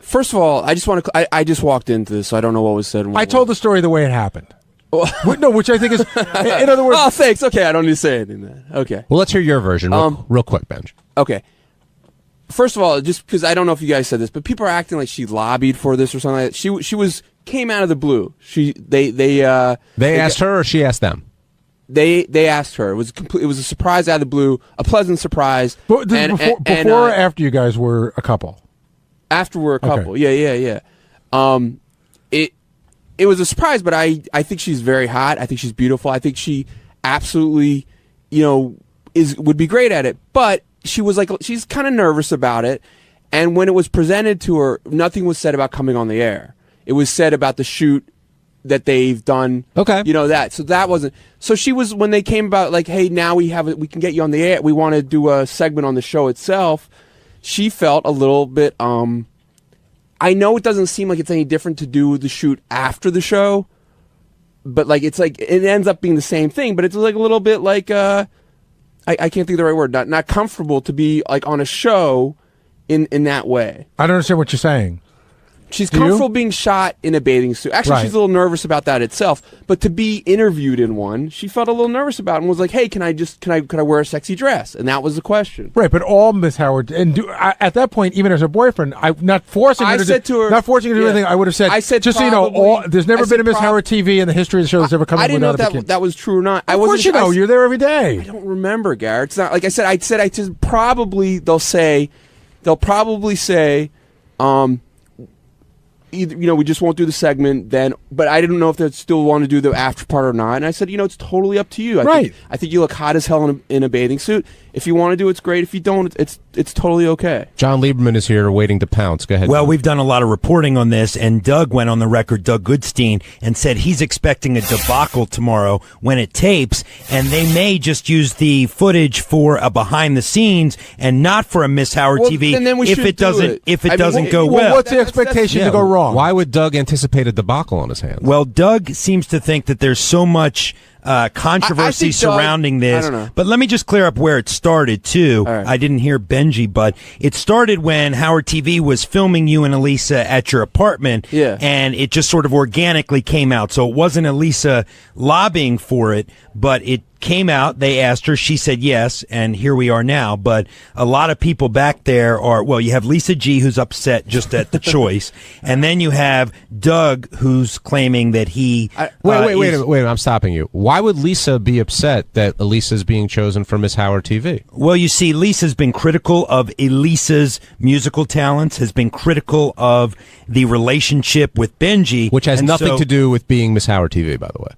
first of all, I just walked into this, so I don't know what was said. I told the story the way it happened. Which I think is, in other words. Oh, thanks. Okay, I don't need to say anything then. Okay. Well, let's hear your version real quick, Benj. Okay. First of all, just because I don't know if you guys said this, but people are acting like she lobbied for this or something like that. She came out of the blue. They asked her or she asked them? They asked her. It was a surprise out of the blue, a pleasant surprise. But before or after you guys were a couple? After we're a couple. Okay. Yeah. It was a surprise, but I think she's very hot. I think she's beautiful. I think she absolutely, would be great at it. But she's kind of nervous about it. And when it was presented to her, nothing was said about coming on the air. It was said about the shoot that they've done. Okay. That. So that wasn't. So she was, when they came about, like, hey, now we can get you on the air. We want to do a segment on the show itself. She felt a little bit, I know it doesn't seem like it's any different to do the shoot after the show, but like it ends up being the same thing. But it's like a little bit like I can't think of the right word. Not comfortable to be like on a show in that way. I don't understand what you're saying. She's comfortable being shot in a bathing suit. Actually, she's a little nervous about that itself. But to be interviewed in one, she felt a little nervous about it and was like, "Hey, can I wear a sexy dress?" And that was the question. Right, but all Miss Howard at that point, even as her boyfriend, I'm not forcing her to do anything. I would have said, just so you know, there's never been a Miss Howard TV in the history of the show that's ever come. I didn't know if that was true or not. Of course you know, you're there every day. I don't remember, Garrett. It's not like I said. I said probably they'll probably say. Either, we just won't do the segment then, but I didn't know if they still want to do the after part or not. And I said, it's totally up to you. I think you look hot as hell in a bathing suit. If you want to do it's great. If you don't, it's totally okay. John Lieberman is here waiting to pounce. Go ahead. Well, we've done a lot of reporting on this, and Doug went on the record, Doug Goodstein, and said he's expecting a debacle tomorrow when it tapes, and they may just use the footage for a behind the scenes and not for a Miss Howard TV if it doesn't go well. What's the expectation to go wrong? Why would Doug anticipate a debacle on his hands? Well, Doug seems to think that there's so much controversy surrounding this. I don't know. But let me just clear up where it started, too. Right. I didn't hear Benji, but it started when Howard TV was filming you and Elisa at your apartment, and it just sort of organically came out. So it wasn't Elisa lobbying for it, but it came out. They asked her. She said yes, and here we are now. But a lot of people back there you have Lisa G, who's upset just at the choice, and then you have Doug, who's claiming that he... Wait a minute, I'm stopping you. Why would Lisa be upset that Elisa's being chosen for Miss Howard TV? Well, you see, Lisa's been critical of Elisa's musical talents, has been critical of the relationship with Benji. Which has nothing to do with being Miss Howard TV, by the way.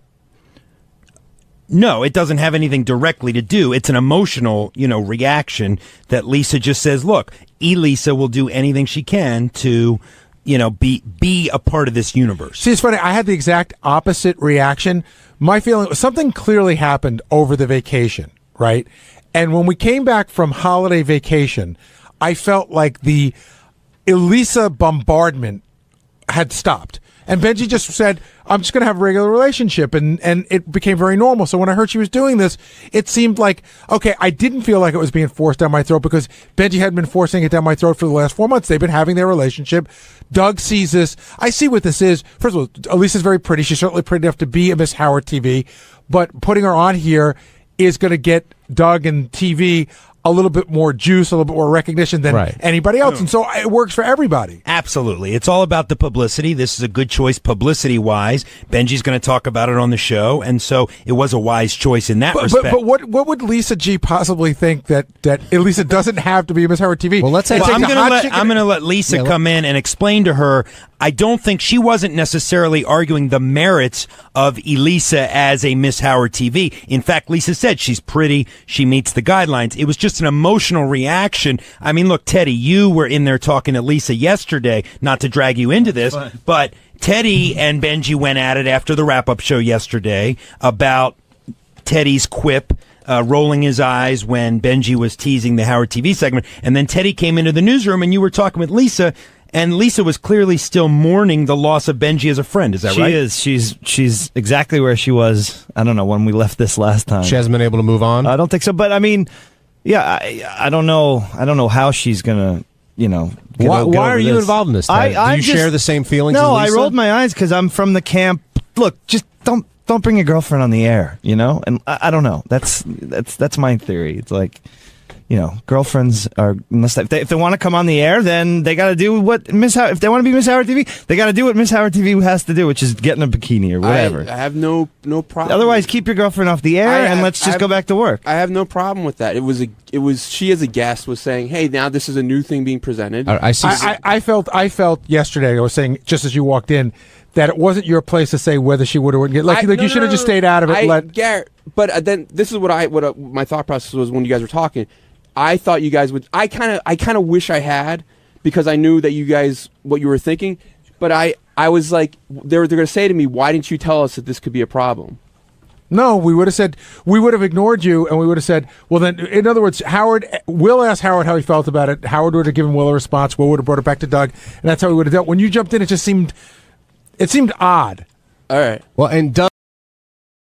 No, it doesn't have anything directly to do. It's an emotional, reaction that Lisa just says, look, Elisa will do anything she can to, be a part of this universe. See, it's funny. I had the exact opposite reaction. My feeling was something clearly happened over the vacation, right? And when we came back from holiday vacation, I felt like the Elisa bombardment had stopped. And Benji just said, I'm just going to have a regular relationship. And it became very normal. So when I heard she was doing this, it seemed like, okay, I didn't feel like it was being forced down my throat because Benji hadn't been forcing it down my throat for the last 4 months. They've been having their relationship. Doug sees this. I see what this is. First of all, Elisa's very pretty. She's certainly pretty enough to be a Miss Howard TV. But putting her on here is going to get Doug and TV a little bit more juice, a little bit more recognition than anybody else. And so it works for everybody. Absolutely. It's all about the publicity. This is a good choice publicity-wise. Benji's going to talk about it on the show, and so it was a wise choice in that respect. But what would Lisa G possibly think that at least it doesn't have to be Miss Howard TV? Well, I'm going to let Lisa come in and explain to her. I don't think she wasn't necessarily arguing the merits of Elisa as a Miss Howard TV. In fact, Lisa said she's pretty, she meets the guidelines. It was just an emotional reaction. I mean, look, Teddy, you were in there talking to Lisa yesterday, not to drag you into this, but Teddy and Benji went at it after the wrap-up show yesterday about Teddy's quip, rolling his eyes when Benji was teasing the Howard TV segment. And then Teddy came into the newsroom and you were talking with Lisa. And Lisa was clearly still mourning the loss of Benji as a friend. Is that right? She is. She's exactly where she was. I don't know when we left this last time. She hasn't been able to move on. I don't think so. But I mean, yeah, I don't know. I don't know how she's gonna. Why are you involved in this? Do you share the same feelings? No, as Lisa? I rolled my eyes because I'm from the camp. Look, just don't bring your girlfriend on the air. And I don't know. That's my theory. It's like. Girlfriends are if they want to come on the air, then they got to do what if they want to be Miss Howard TV, they got to do what Miss Howard TV has to do, which is get in a bikini or whatever. I have no problem. Otherwise, keep your girlfriend off the air and let's just go back to work. I have no problem with that. It was she as a guest was saying, "Hey, now this is a new thing being presented." I see. I felt yesterday. I was saying just as you walked in that it wasn't your place to say whether she would or wouldn't get. You should have just stayed out of it. Garrett, but then this is what my thought process was when you guys were talking. I thought you guys would. I kind of wish I had, because I knew that you guys what you were thinking. But I was like, they're going to say to me, "Why didn't you tell us that this could be a problem?" No, we would have ignored you, and we would have said, "Well, then." In other words, Will asked Howard how he felt about it. Howard would have given Will a response. Will would have brought it back to Doug, and that's how we would have dealt. When you jumped in, it seemed odd. All right. Well, and Doug.